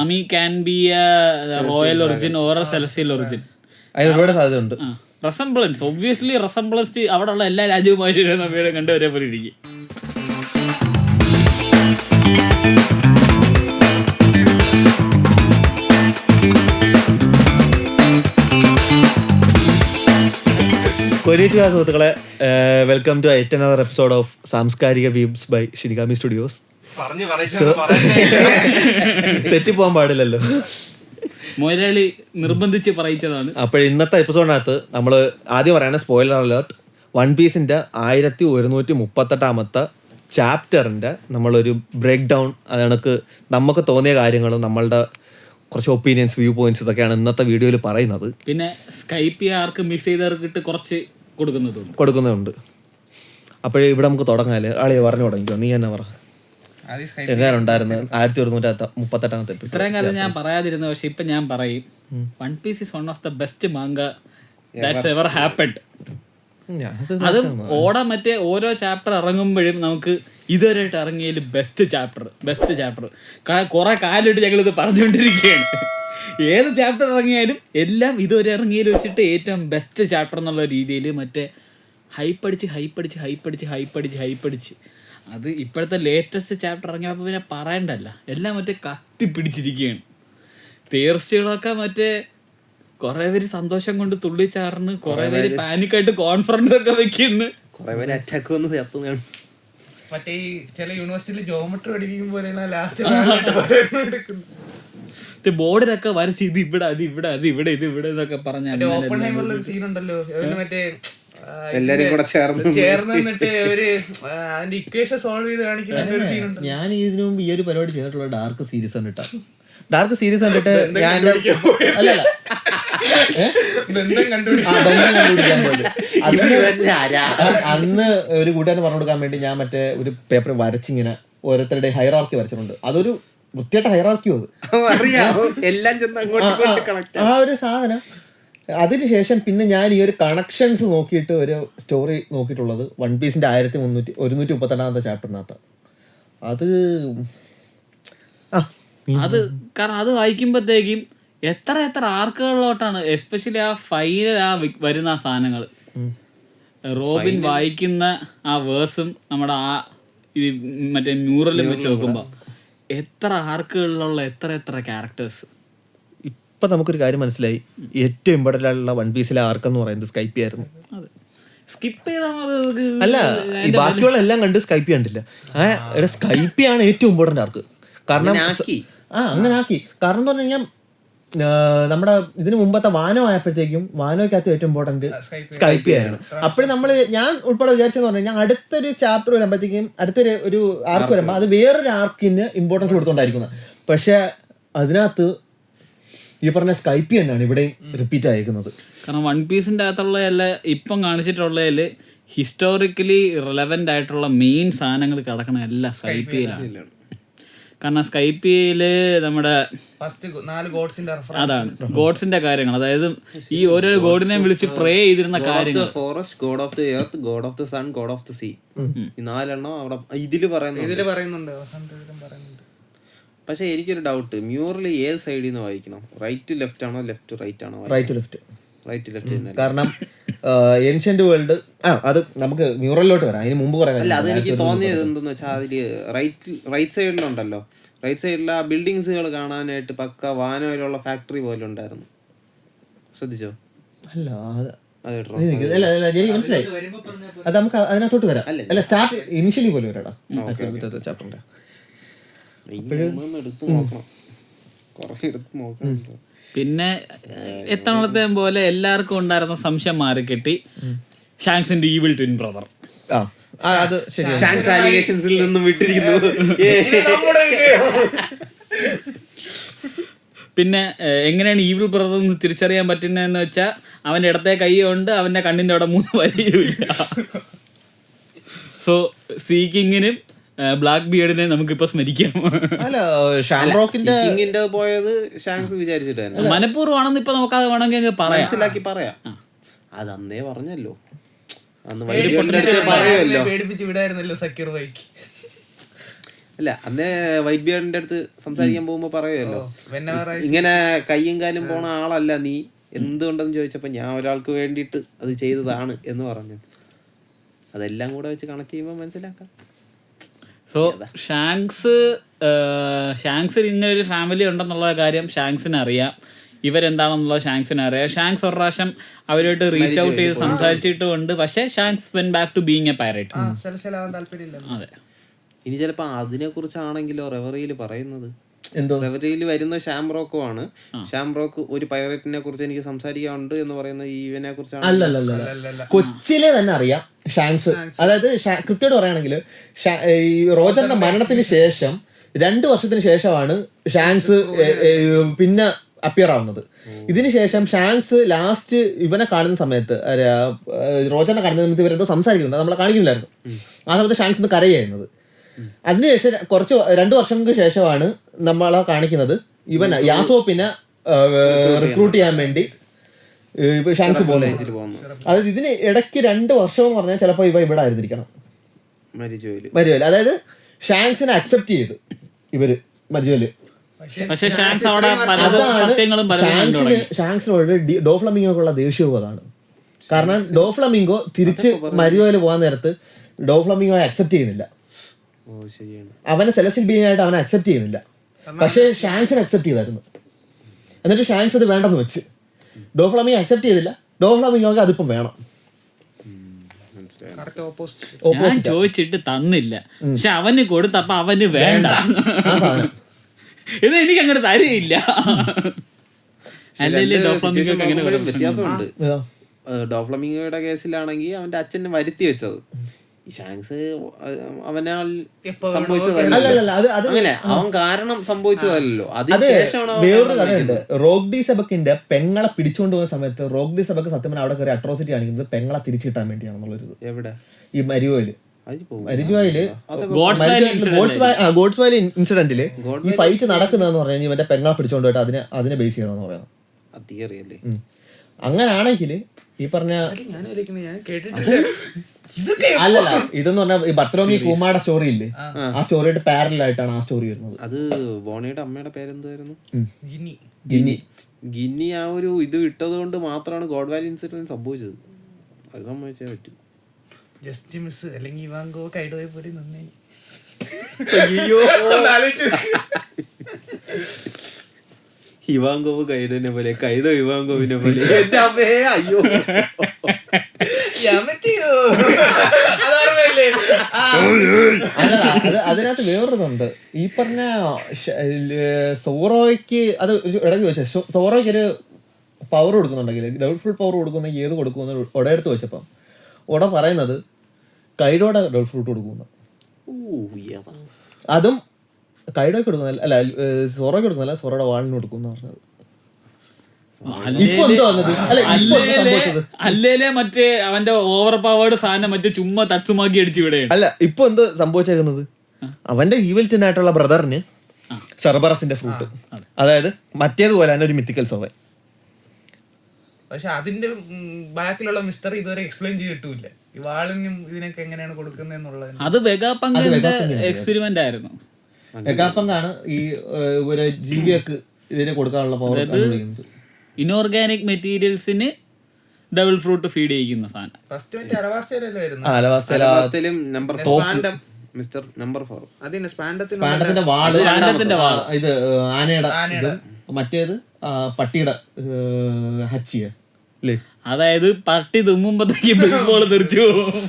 Ami can be a royal origin or a celestial origin. അതിന് ഒരുപാട് സാധ്യതയുണ്ട്. റെസംബ്ലൻസ്, obviously റെസംബ്ലൻസ് അവിടെയുള്ള എല്ലാ രാജ്യവുമായിട്ട് നമ്മളുടെ കണ്ട് ഒരേപോലെ ഇരിക്കും. കൊരിയച്ചുകാർ സുഹൃത്തുക്കളെ, welcome to yet another episode of സാംസ്കാരിക വീബ്സ് ബൈ ഷിനിഗാമി സ്റ്റുഡിയോസ്. തെറ്റിപ്പോകാൻ പാടില്ലല്ലോ, മൊയ്ലാളി നിർബന്ധിച്ച് പറയിച്ചതാണ്. അപ്പോൾ ഇന്നത്തെ എപ്പിസോഡിനകത്ത് നമ്മൾ ആദ്യം പറയുന്നത് സ്പോയിലർ അലേർട്ട്. വൺ പീസിൻ്റെ 1138 ചാപ്റ്ററിൻ്റെ നമ്മളൊരു ബ്രേക്ക് ഡൗൺ, അത് കണക്ക് നമുക്ക് തോന്നിയ കാര്യങ്ങളും നമ്മളുടെ കുറച്ച് ഒപ്പീനിയൻസ്, വ്യൂ പോയിന്റ്സ് ഇതൊക്കെയാണ് ഇന്നത്തെ വീഡിയോയിൽ പറയുന്നത്. പിന്നെ സ്കൈപ്പ് ആർക്ക് മിസ് ചെയ്തവർക്കിട്ട് കുറച്ച് കൊടുക്കുന്നുണ്ട്. അപ്പോഴേ ഇവിടെ നമുക്ക് തുടങ്ങാല്ലേ. ആളിയെ പറഞ്ഞു തുടങ്ങിക്കോ, നീ തന്നെ പറ, എങ്ങനെ ഉണ്ടായിരുന്നു 1138 എപ്പിസോഡ്? ഇത്രയും കാലം ഞാൻ പറയാതിരുന്നു, പക്ഷെ ഇപ്പൊ ഞാൻ പറയും. One Piece is one of the best manga that's ever happened. അതും മറ്റേ ഓരോ ചാപ്റ്റർ ഇറങ്ങുമ്പോഴും നമുക്ക് ഇതുവരെയായിട്ട് ഇറങ്ങിയതിൽ ബെസ്റ്റ് ചാപ്റ്റർ കുറെ കാലമായിട്ട് ഞങ്ങളിത് പറഞ്ഞുകൊണ്ടിരിക്കുകയാണ്. ഏത് ചാപ്റ്റർ ഇറങ്ങിയാലും എല്ലാം ഇതുവരെ ഇറങ്ങിയതിൽ വെച്ചിട്ട് ഏറ്റവും ബെസ്റ്റ് ചാപ്റ്റർ എന്നുള്ള രീതിയിൽ മറ്റേ ഹൈപ്പടിച്ച് അത് ഇപ്പോഴത്തെ ലേറ്റസ്റ്റ് ചാപ്റ്റർ ഇറങ്ങിയപ്പോൾ പിന്നെ പറയണ്ടല്ല, എല്ലാം മറ്റേ കത്തി പിടിച്ചിരിക്കുകയാണ്. തിയറിസ്റ്റുകളൊക്കെ മറ്റേ കുറെ പേര് സന്തോഷം കൊണ്ട് തുള്ളിച്ചാറിന്, കുറെ പേര് പാനിക്കായിട്ട് കോൺഫറൻസ് ഒക്കെ വെക്കുന്നു, കുറെ പേര് അറ്റാക്ക് വന്ന് ചത്തുകയാണ്. മറ്റേ ഈ ചില യൂണിവേഴ്സിറ്റിയിൽ ജോമെട്രി പഠിപ്പിക്കും പോലെയാണ് ലാസ്റ്റ് ബോർഡിലൊക്കെ വരച്ച് ഇത് ഇവിടെ അത് ഇവിടെ എന്നൊക്കെ പറഞ്ഞ ഓപ്പൺഹൈമറിലൊരു സീനുണ്ടല്ലോ, മറ്റേ എല്ലാരും കൂടെ ചേർന്ന് നിന്നിട്ട് അവര് അതിന്റെ ഇക്വേഷൻ സോൾവ് ചെയ്ത് കാണിക്കുന്ന ഒരു സീനുണ്ട്. ഞാൻ ഇതിനു മുമ്പ് ഈ ഒരു പരിപാടി ചെയ്തിട്ടുള്ള ഡാർക്ക് സീരീസ് കണ്ടിട്ട് ഞാൻ അന്ന് ഒരു കൂട്ടുകാരന് പറഞ്ഞു കൊടുക്കാൻ വേണ്ടി ഞാൻ മറ്റേ ഒരു പേപ്പർ വരച്ചിങ്ങനെ ഓരോരുത്തരുടെ ഹൈറാർക്കി വരച്ചിട്ടുണ്ട്. അതൊരു വൃത്തിയായിട്ട് ഹൈറാർക്കി, ആ ഒരു സാധനം. അതിനുശേഷം പിന്നെ ഞാൻ ഈ ഒരു കണക്ഷൻസ് നോക്കിയിട്ട് ഒരു സ്റ്റോറി നോക്കിയിട്ടുള്ളത് വൺ പീസിന്റെ 1138 ചാപ്റ്ററിനകത്ത്. കാരണം അത് വായിക്കുമ്പോഴത്തേക്കും എത്ര ആർക്കുകളിലോട്ടാണ്, എസ്പെഷ്യലി ആ ഫൈനൽ വരുന്ന ആ സാധനങ്ങൾ, റോബിൻ വായിക്കുന്ന ആ വേഴ്സും നമ്മുടെ ആ മറ്റേ മ്യൂറലും വെച്ച് നോക്കുമ്പോൾ എത്ര ആർക്കുകളിലുള്ള എത്ര ക്യാരക്ടേഴ്സ്. ഇപ്പൊ നമുക്കൊരു കാര്യം മനസ്സിലായി, ഏറ്റവും ഇമ്പോർട്ടൻ്റ് ആയിട്ടുള്ള വൺ പീസിലെ ആർക്കെന്ന് പറയുന്നത് സ്കൈപ്പി ആയിരുന്നു. സ്കിപ്പ് അല്ല, ഈ ബാക്കിയുള്ള എല്ലാം കണ്ട് സ്കൈപ്പി കണ്ടില്ല. സ്കൈപ്പിയാണ് ഏറ്റവും ഇമ്പോർട്ടൻ്റ് ആർക്ക്. കാരണം അങ്ങനെ ആക്കി. കാരണം എന്ന് പറഞ്ഞു കഴിഞ്ഞാൽ നമ്മുടെ ഇതിന് മുമ്പത്തെ വാനോ ആയപ്പോഴത്തേക്കും വാനോയ്ക്കകത്ത് ഏറ്റവും ഇമ്പോർട്ടന്റ് സ്കൈപ്പി ആയിരുന്നു. അപ്പോഴും ഞാൻ ഉൾപ്പെടെ വിചാരിച്ചെന്ന് പറഞ്ഞു കഴിഞ്ഞാൽ അടുത്തൊരു ചാപ്റ്റർ വരുമ്പോഴത്തേക്കും ഒരു ആർക്ക് വരുമ്പോൾ അത് വേറൊരു ആർക്കിന് ഇമ്പോർട്ടൻസ് കൊടുത്തോണ്ടായിരിക്കുന്നത്. പക്ഷെ അതിനകത്ത് ഈ പറഞ്ഞ സ്കൈപ്പി തന്നെയാണ് ഇവിടെയും റിപ്പീറ്റ് ആയിരിക്കുന്നത്. കാരണം വൺ പീസിൻ്റെ അകത്തുള്ള ഇപ്പം കാണിച്ചിട്ടുള്ളതിൽ ഹിസ്റ്റോറിക്കലി റിലവൻ്റ് ആയിട്ടുള്ള മെയിൻ സാധനങ്ങൾ കിടക്കണ എല്ലാം സ്കൈപ്പിയിലാണ്. കാരണം സ്കൈപ്പിയില് നമ്മുടെ അതാണ് ഗോഡ്സിന്റെ കാര്യങ്ങൾ, അതായത് ഈ ഓരോ ഗോഡിനെ വിളിച്ച് പ്രേ ചെയ്തിരുന്ന കാര്യങ്ങൾ. Forest, god of the earth, god of the sun, god of the sea, ഈ 4 എണ്ണം അവിടെ ഇതില് പറയുന്നുണ്ട്. പക്ഷെ എനിക്കൊരു ഡൗട്ട്, മ്യൂറൽ ഏത് സൈഡിൽ നിന്ന് വായിക്കണം? റൈറ്റ് ലെഫ്റ്റ് ആണോ, ലെഫ്റ്റ് റൈറ്റ് ആണോ? Right left. കാരണം ഏൻഷ്യന്റ് വേൾഡ് അത് നമുക്ക് മ്യൂറലിലോട്ട് വരാം, അതിന് മുമ്പ് പറയാം. അല്ല, അതെനിക്ക് തോന്നിയത് എന്തെന്ന് വെച്ചാൽ അതില് റൈറ്റ് സൈഡിലുണ്ടല്ലോ, റൈറ്റ് സൈഡിൽ ആ ബിൽഡിങ്സുകൾ കാണാനായിട്ട് പക്ക വാനോയിലുള്ള ഫാക്ടറി പോലെ ഉണ്ടായിരുന്നു. ശ്രദ്ധിച്ചോ? അല്ല എനിക്ക് മനസ്സിലായി, അത് നമുക്ക് അതിനകത്തോട്ട് വരാം. അല്ല, സ്റ്റാർട്ട് ഇനിഷ്യലി പോലെ വരാടാ ചാപ്റ്ററിന്റെ. പിന്നെ എത്തണത്തെ പോലെ എല്ലാവർക്കും ഉണ്ടായിരുന്ന സംശയം മാറി കിട്ടി, ഷാങ്സിന്റെ ഈവിൾ ട്വിൻ ബ്രദർ. നിന്നും വിട്ടിരിക്കുന്നു. പിന്നെ എങ്ങനെയാണ് ഈവിൾ ബ്രദർ എന്ന് തിരിച്ചറിയാൻ പറ്റുന്നതെന്ന് വെച്ചാൽ അവന്റെ ഇടത്തെ കൈ കൊണ്ട് അവന്റെ കണ്ണിന്റെ അവിടെ 3 വരിയില്ല. സോ സീക്കിങ്ങിനും ബ്ലാക്ക് ബിയർഡിനെ നമുക്കിപ്പോ സ്മരിക്കാം. പോയത് ഷാങ്സ് വിചാരിച്ചിട്ടായിരുന്നു, മനഃപൂർവ്വമാണെന്ന് ഇപ്പൊ നമുക്കത് വേണമെങ്കിൽ മനസ്സിലാക്കി പറയാം. അത് അന്നേ പറഞ്ഞല്ലോ, പേടിപ്പിച്ച് വിടായിരുന്നല്ലോ സക്കീർ ബൈക്ക്. അല്ല അന്നേ വൈറ്റ് ബിയറിന്റെ അടുത്ത് സംസാരിക്കാൻ പോകുമ്പോ പറയുമല്ലോ, ഇങ്ങനെ കയ്യും കാലും പോണ ആളല്ല നീ, എന്തുകൊണ്ടെന്ന് ചോദിച്ചപ്പോ ഞാൻ ഒരാൾക്ക് വേണ്ടിയിട്ട് അത് ചെയ്തതാണ് എന്ന് പറഞ്ഞു. അതെല്ലാം കൂടെ വെച്ച് കണക്ട് ചെയ്യുമ്പോൾ മനസ്സിലാക്കാം. സോ ഷാങ്സിന് ഇങ്ങനെ ഒരു ഫാമിലി ഉണ്ടെന്നുള്ള കാര്യം ഷാങ്സിന് അറിയാം, ഇവരെന്താണെന്നുള്ളത് ഷാങ്സിന് അറിയാം. ഷാങ്സ് ഒരു പ്രാവശ്യം അവരുമായിട്ട് റീച്ച് ഔട്ട് ചെയ്ത് സംസാരിച്ചിട്ടുണ്ട്, പക്ഷേ Shanks went back to being a pirate. അതെ. ഇനി ചിലപ്പോ അതിനെ കുറിച്ചാണെങ്കിലോ റെവറിയിൽ പറയുന്നത്, എന്തോ റെവറിയിൽ വരുന്ന ഷാംറോക്കോ ആണ്. ഷാംറോക്ക് ഒരു പൈററ്റിനെ കുറിച്ച് എനിക്ക് സംസാരിക്കാനുണ്ട് എന്ന് പറയുന്നത് ഇവനെ കുറിച്ചാണ്. അല്ലല്ല, കൊച്ചിയിലെ തന്നെ അറിയാം ഷാങ്സ്. അതായത് കൃത്യമായിട്ട് പറയുകയാണെങ്കിൽ ഈ റോജറിന്റെ മരണത്തിന് ശേഷം 2 വർഷത്തിന് ശേഷമാണ് ഷാങ്സ് പിന്നെ അപ്പിയർ ആവുന്നത്. ഇതിനുശേഷം ഷാങ്സ് ലാസ്റ്റ് ഇവനെ കാണുന്ന സമയത്ത്, റോജറിനെ കാണുന്ന സമയത്ത് ഇവരെന്തോ സംസാരിക്കുന്നുണ്ട്, നമ്മളെ കാണിക്കുന്നില്ലായിരുന്നു. ആ സമയത്ത് ഷാങ്സ് ഇന്ന് കരയായിരുന്നത്. അതിനുശേഷം 2 വർഷങ്ങൾക്ക് ശേഷമാണ് നമ്മളെ കാണിക്കുന്നത് ഇവൻ യാസോപ്പിനെ റിക്രൂട്ട് ചെയ്യാൻ വേണ്ടി ഷാങ്സ് പോകുന്നത്. അതായത് ഇതിന് ഇടയ്ക്ക് 2 വർഷം എന്ന് പറഞ്ഞാൽ ചിലപ്പോൾ ഇവിടെ ആയിരുന്നിരിക്കണം മരിജോല്. അതായത് ഷാങ്സിനെ അക്സെപ്റ്റ് ചെയ്ത് ഇവര് മരിജോല്. പക്ഷേ ഷാങ്സിനോട് ഡോഫ്ലമിംഗോക്കുള്ള ദേഷ്യവും അതാണ്. കാരണം ഡോഫ്ലമിംഗോ തിരിച്ച് മരിജോല് പോകാൻ നേരത്ത് ഡോഫ്ലമിംഗോയെ അക്സെപ്റ്റ് ചെയ്യുന്നില്ല. അവനെ സെലസ്റ്റിയൽ ബീയിങ് ആയിട്ട് അവനെ അക്സെപ്റ്റ് ചെയ്യുന്നില്ല. പക്ഷേ ഷാങ്സിനെ അക്സെപ്റ്റ് ചെയ്തായിരുന്നു. എന്നിട്ട് ഷാങ്സ് അത് വേണ്ടെന്ന് വെച്ച്. ഡോഫ്ലമിംഗോ അക്സെപ്റ്റ് ചെയ്തില്ല, ഡോഫ്ലമിംഗോക്ക് അതിപ്പം വേണം. ഞാൻ ചോദിച്ചിട്ട് തന്നില്ല, പക്ഷെ അവന് കൊടുത്തപ്പോ അവന് വേണ്ട. ഇത് എനിക്ക് അങ്ങോട്ട് തരില്ല. വ്യത്യാസമുണ്ട്. ഡോഫ്ലമിംഗോയുടെ കേസിലാണെങ്കിൽ അവന്റെ അച്ഛനെ വരുത്തി വെച്ചത്, ഷാങ്സ് അവനാൽ സംഭവിച്ചതല്ല, അങ്ങനെ അവൻ കാരണം സംഭവിച്ചതല്ലോ. വേറൊരു കഥയുണ്ട്. റോഗ് ഡി സെബക്കിന്റെ പെങ്ങളെ പിടിച്ചുകൊണ്ട് പോകുന്ന സമയത്ത് റോഗ് ഡി സെബക്ക് സത്യം പറഞ്ഞാൽ അവിടെ കയറി അട്രോസിറ്റി കാണിക്കുന്നത് പെങ്ങളെ തിരിച്ചു കിട്ടാൻ വേണ്ടിയാണെന്നുള്ളൊരു. എവിടെ? ഈ മരിജോയില് ഗോഡ്സ് വാലി ഇൻസിഡന്റില് ഈ ഫൈറ്റ് നടക്കുന്നതെന്ന് പറഞ്ഞു ഇവന്റെ പെങ്ങളെ പിടിച്ചോണ്ട് പോയിട്ട് അതിനെ ബേസ് ചെയ്തെന്ന് പറയുന്നത്. അങ്ങനാണെങ്കിൽ ഈ പറഞ്ഞ അല്ലല്ല, ഇതെന്ന് പറഞ്ഞാൽ ഈ ബർത്തലോമി കൂമായുടെ സ്റ്റോറി ഇല്ലേ, ആ സ്റ്റോറിയുടെ പാരലായിട്ടാണ് ആ സ്റ്റോറി വരുന്നത്. അത് ബോണിയുടെ അമ്മയുടെ പേരെന്തായിരുന്നു? ഗിന്നി. ആ ഒരു ഇത് ഇട്ടത് കൊണ്ട് മാത്രമാണ് ഗോഡ് വാലി ഇൻസിഡന്റ് സംഭവിച്ചത്. അത് സമ്മതിച്ചേ പറ്റും. ജസ്റ്റ് മിസ് അല്ലെങ്കിൽ ഇവാങ്കോ കൈഡോയെ പോലെ നന്നേ. ഇവാങ്കോവ് കൈഡോനെ പോലെ, കൈദോ ഇവാങ്കോവിനെ പോലെ. അയ്യോ അതിനകത്ത് വേറൊരിതുണ്ട്. ഈ പറഞ്ഞ സോറോയ്ക്ക് അത് ഇടയ്ക്ക് ചോദിച്ച സോറോയ്ക്ക് ഒരു പവർ കൊടുക്കുന്നുണ്ടെങ്കിൽ, ഡബിൾ പവർ കൊടുക്കുന്നെങ്കിൽ ഏത് കൊടുക്കുമെന്ന് ഒടയെടുത്ത് വെച്ചപ്പം ഉട പറയുന്നത് കൈഡോടെ ഡബിൾ ഫ്രൂട്ട് കൊടുക്കുന്നു. അതും കൈഡോയ്ക്ക് കൊടുക്കുന്നില്ല, അല്ല സോറോയ്ക്ക് കൊടുക്കുന്നില്ല, സോറോയുടെ വാളിന് കൊടുക്കും എന്ന് പറഞ്ഞത്. അല്ലേലെ മറ്റേ അവന്റെ ഓവർ പവേർഡ് സാധനം മറ്റേ ചുമ്മാ തച്ചുമാക്കി അടിച്ചു ഇവിടെ. അല്ല, ഇപ്പൊ എന്തോ സംഭവിച്ചേക്കുന്നത്, അവന്റെ ഈവിൽറ്റൻ ആയിട്ടുള്ള ബ്രദറിന് സെർബറസിന്റെ ഫ്രൂട്ട്, അതായത് മറ്റേതുപോലെ തന്നെ ഒരു മിത്തിക്കൽ സോവൻ. പക്ഷെ അതിന്റെ ബാക്കിലുള്ള മിസ്റ്ററി ഇതുവരെ എക്സ്പ്ലെയിൻ ചെയ്തിട്ടില്ല. ഈ വാളിനും ഇതിനൊക്കെ എങ്ങനെയാണ് കൊടുക്കുന്നതെന്നുള്ളത്. അത് വെഗാപങ്കിന്റെ എക്സ്പെരിമെന്റ് ആയിരുന്നു. വെഗാപങ്കാണ് ഈ ഒരു ജീവിയൊക്കെ ഇതിനെ കൊടുക്കാനുള്ള പവർ. ഇനോർഗാനിക് മെറ്റീരിയൽസിന് ഡബിൾ ഫ്രൂട്ട് ഫീഡ് ചെയ്യിക്കുന്ന സാധനം. ഇത് ആനയുടെ, മറ്റേത് പട്ടിയുടെ ഹച്ചിയ. അതായത് പട്ടി തുമ്മുമ്പത്തേക്ക് ബേസ്ബോൾ തെറിച്ചു പോകും.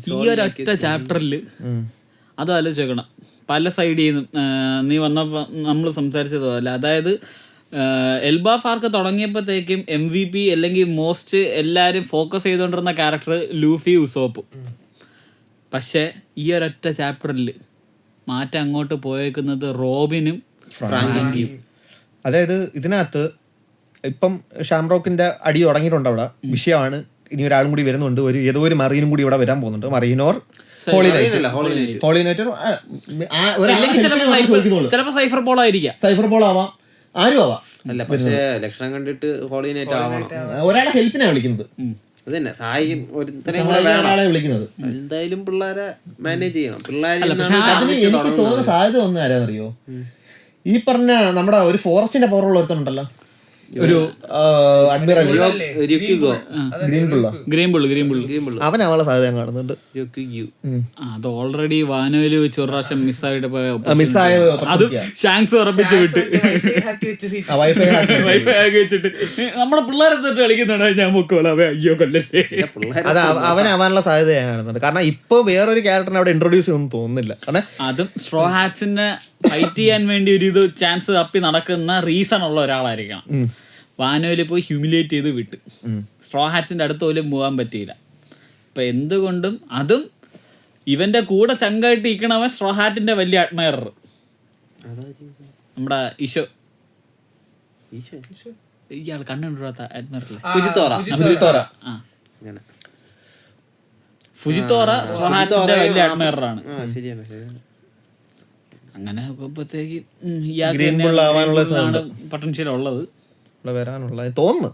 ഈ ഒരൊറ്റ ചാപ്റ്ററില് അത് ആലോചിക്കണം. പല സൈഡിൽ നിന്നും നീ വന്നപ്പോൾ നമ്മൾ സംസാരിച്ചതുപോലെ, അതായത് എൽബ ഫാർക്ക് തുടങ്ങിയപ്പോഴത്തേക്കും MVP അല്ലെങ്കിൽ മോസ്റ്റ് എല്ലാവരും ഫോക്കസ് ചെയ്തുകൊണ്ടിരുന്ന ക്യാരക്ടർ ലൂഫി ഉസോപ്പ്. പക്ഷേ ഈ ഒരൊറ്റ ചാപ്റ്ററിൽ മാറ്റം അങ്ങോട്ട് പോയേക്കുന്നത് റോബിനും ഫ്രാങ്കിയും. അതായത് ഇതിനകത്ത് ഇപ്പം ഷാംറോക്കിന്റെ അടി തുടങ്ങിയിട്ടുണ്ട്. അവിടെ വിഷയമാണ്, ഇനി ഒരാളും കൂടി വരുന്നുണ്ട്, ഏതോ ഒരു മറീനും കൂടി ഇവിടെ വരാൻ പോകുന്നുണ്ട്. മറീനോർ സൈഫർ ബോൾ ആയിരിക്കാം, സൈഫർ ബോൾ ആവാം, ആരും ആവാം. അല്ല, പക്ഷേ ലക്ഷണം കണ്ടിട്ട് ഹോളിനേറ്റ് ആവണം. ഒരാളെ ഹെൽപ്പിനാണ് വിളിക്കുന്നത്. അത് തന്നെ സഹായിക്കും ഒരുത്തരെയും കൂടെ വേണം ഒരാളെ വിളിക്കുന്നത്. എന്തായാലും പിള്ളേരെ മാനേജ് ചെയ്യണം. പിള്ളേരെ അതിന് എനിക്ക് തോന്നുന്ന സാധ്യത ഒന്നും ആരാന്നറിയോ, ഈ പറഞ്ഞ നമ്മുടെ ഒരു ഫോറസ്റ്റിന്റെ പവറുള്ള ഒരുത്തനുണ്ടല്ലോ, ഒരു അഡ്മിറൽ ഗ്രീൻ ബുള്ള് അവൻ അവളെ സാധ്യത ഞാൻ കാണുന്നുണ്ട്. അത് ഓൾറെഡി വാനോയില് വെച്ച് ഒരു പ്രാവശ്യം മിസ്സായിട്ട് മിസ്സായ അതും ഷാങ്സ് ഉറപ്പിച്ച് വിട്ട് വൈഫൈ വൈഫൈ ആക്കി വെച്ചിട്ട് നമ്മുടെ പിള്ളേരെ തൊട്ട് കളിക്കുന്നുണ്ടോ ഞാൻ മുക്കോളാം അയ്യോ കൊല്ലല്ലേ. അത് അവനുള്ള സാധ്യത ഞാൻ കാണുന്നുണ്ട്. കാരണം ഇപ്പൊ വേറൊരു ക്യാരക്ടറിനെ അവിടെ ഇൻട്രൊഡ്യൂസ് ചെയ്യുമെന്ന് തോന്നുന്നില്ല. കാരണം അതും സ്ട്രോ ഹാറ്റ്സിനെ ഫൈറ്റ് ചെയ്യാൻ വേണ്ടി ഒരു ഇത് ചാൻസ് തപ്പി നടക്കുന്ന റീസൺ ഉള്ള ഒരാളായിരിക്കണം. വാനോയില് പോയി ഹ്യൂമിലേറ്റ് ചെയ്ത് വിട്ട് സ്ട്രോ ഹാറ്റ്സിന്റെ അടുത്ത് പോലും പോകാൻ പറ്റിയില്ല. ഇപ്പൊ എന്തുകൊണ്ടും അതും ഇവന്റെ കൂടെ ചങ്കായിട്ട് ഇരിക്കണവൻ സ്ട്രോ ഹാറ്റിന്റെ വലിയ അഡ്മയർ നമ്മുടെ ഈശോ ഇയാൾ കണ്ടുകൊണ്ടിരാത്ത അഡ്മയറില്ലേ ഫുജിത്തോറ സ്ട്രോ ഹാറ്റ്സിന്റെ വലിയ അഡ്മയറാണ്. അങ്ങനെ നോക്കുമ്പോഴത്തേക്ക് ഇയാൾക്ക് പൊട്ടൻഷ്യൽ ഉള്ളത് വരാനുള്ള തോന്നുന്നു.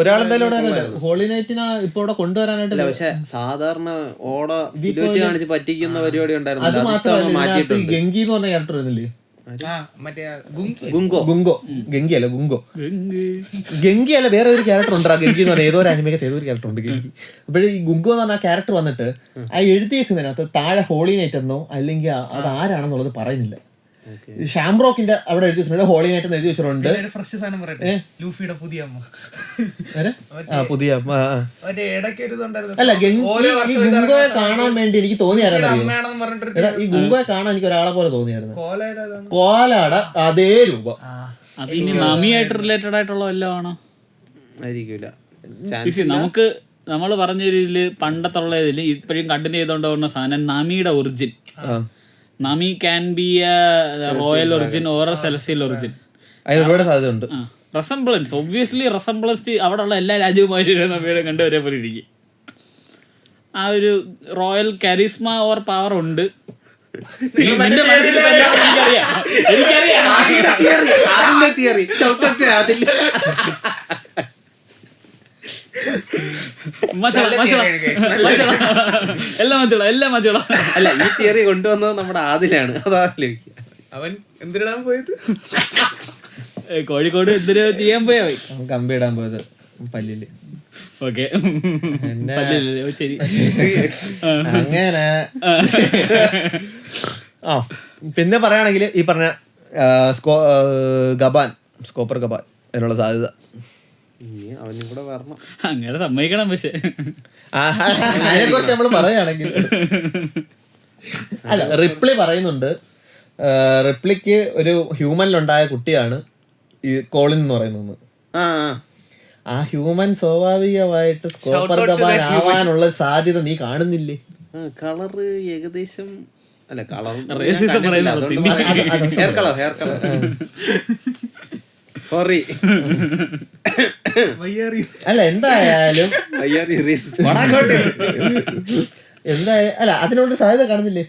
ഒരാളെന്തായാലും ഹോളി നൈറ്റിനെ ഇപ്പൊ ഇവിടെ കൊണ്ടുവരാനായിട്ട്. പക്ഷെ സാധാരണ ഓട കാണിച്ച് പറ്റിക്കുന്ന പരിപാടി ഉണ്ടായിരുന്നു. അത് മാത്രമല്ല, ഗംഗി എന്ന് പറഞ്ഞ ക്യാരക്ടർ വരുന്നില്ലേ, ഗംഗി അല്ല വേറെ ഒരു ക്യാരക്ടർ ഉണ്ട്. ഗംഗി എന്ന് പറഞ്ഞാൽ ഏതോ ഒരു അനിമയ്ക്കത്ത് ഏതോ ഒരു ക്യാരക്ടർ ഉണ്ട് ഗംഗി. അപ്പോഴേ ഈ ഗുങ്കോ എന്ന് പറഞ്ഞ ആ ക്യാരക്ടർ വന്നിട്ട് ആ എഴുതിയേക്കുന്നതിനകത്ത് താഴെ ഹോളി നൈറ്റ് എന്നോ അല്ലെങ്കിൽ അത് ആരാണെന്നുള്ളത് പറയുന്നില്ല. ഷാംബ്രോക്കിന്റെ അവിടെ എഴുതി വെച്ചിട്ടുണ്ട് ഹോളി നൈറ്റ് എന്ന് എഴുതി വെച്ചിട്ടുണ്ട്. പുതിയ അല്ല ഗുങ്കോയെ കാണാൻ വേണ്ടി എനിക്ക് തോന്നിയായിരുന്നു. ഈ ഗുങ്കോയെ കാണാൻ എനിക്ക് ഒരാളെ പോലെ തോന്നിയായിരുന്നു. കോലാട അതേ രൂപം. നമിയായിട്ട് റിലേറ്റഡ് ആയിട്ടുള്ള വല്ലതും ആണോ നമുക്ക് നമ്മൾ പറഞ്ഞ ഇതില് പണ്ടത്തുള്ള ഇതില് ഇപ്പോഴും കണ്ടിന്യൂ ചെയ്തോണ്ട് സാധനം നമിയുടെ origin. Nami can be a royal origin or a celestial origin. അതിന് ഒരുപാട് സാധ്യതയുണ്ട്. റെസംബ്ലൻസ് ഒബ്വിയസ്ലി റെസംബ്ലൻസ് അവിടെയുള്ള എല്ലാ രാജ്യവുമായിട്ട് നമിയുടെ കണ്ടു ഒരേ പോലെ ഇരിക്കും. ആ ഒരു റോയൽ കാരിസ്മ ഓർ പവർ ഉണ്ട്. അല്ല ഈ തിയറി കൊണ്ടുവന്നത് നമ്മുടെ ആദിലാണ്. അവൻ എന്തിനാണ് പോയത്? കോഴിക്കോട് എന്തിനാ ചെയ്യാൻ പോയാ കമ്പിടാൻ പോയത് പല്ലില്. ഓക്കെ ശരി അങ്ങനെ. ആ പിന്നെ പറയുകയാണെങ്കിൽ ഈ പറഞ്ഞ സ്കോപ്പർ ഗബാൻ അതിനുള്ള സാധ്യത അവനും കൂടെ വരണം. അങ്ങനെ സമ്മതിക്കണം. പക്ഷെ അതിനെ കുറിച്ച് നമ്മൾ പറയുകയാണെങ്കിൽ അല്ല റിപ്ലി പറയുന്നുണ്ട്. റിപ്ലിക്ക് ഒരു ഹ്യൂമനിലുണ്ടായ കുട്ടിയാണ് ഈ കോളിൻ എന്ന് പറയുന്നത്. ആ ഹ്യൂമൻ സ്വാഭാവികമായിട്ട് സ്കോപ്പർ ഗബാൻ ആവാനുള്ള സാധ്യത നീ കാണുന്നില്ലേ? കളറ് ഏകദേശം അല്ല കളർ ഹെയർ കളർ സോറി അല്ല എന്തായാലും അല്ല അതിനോട് സാധ്യത കാണുന്നില്ലേ?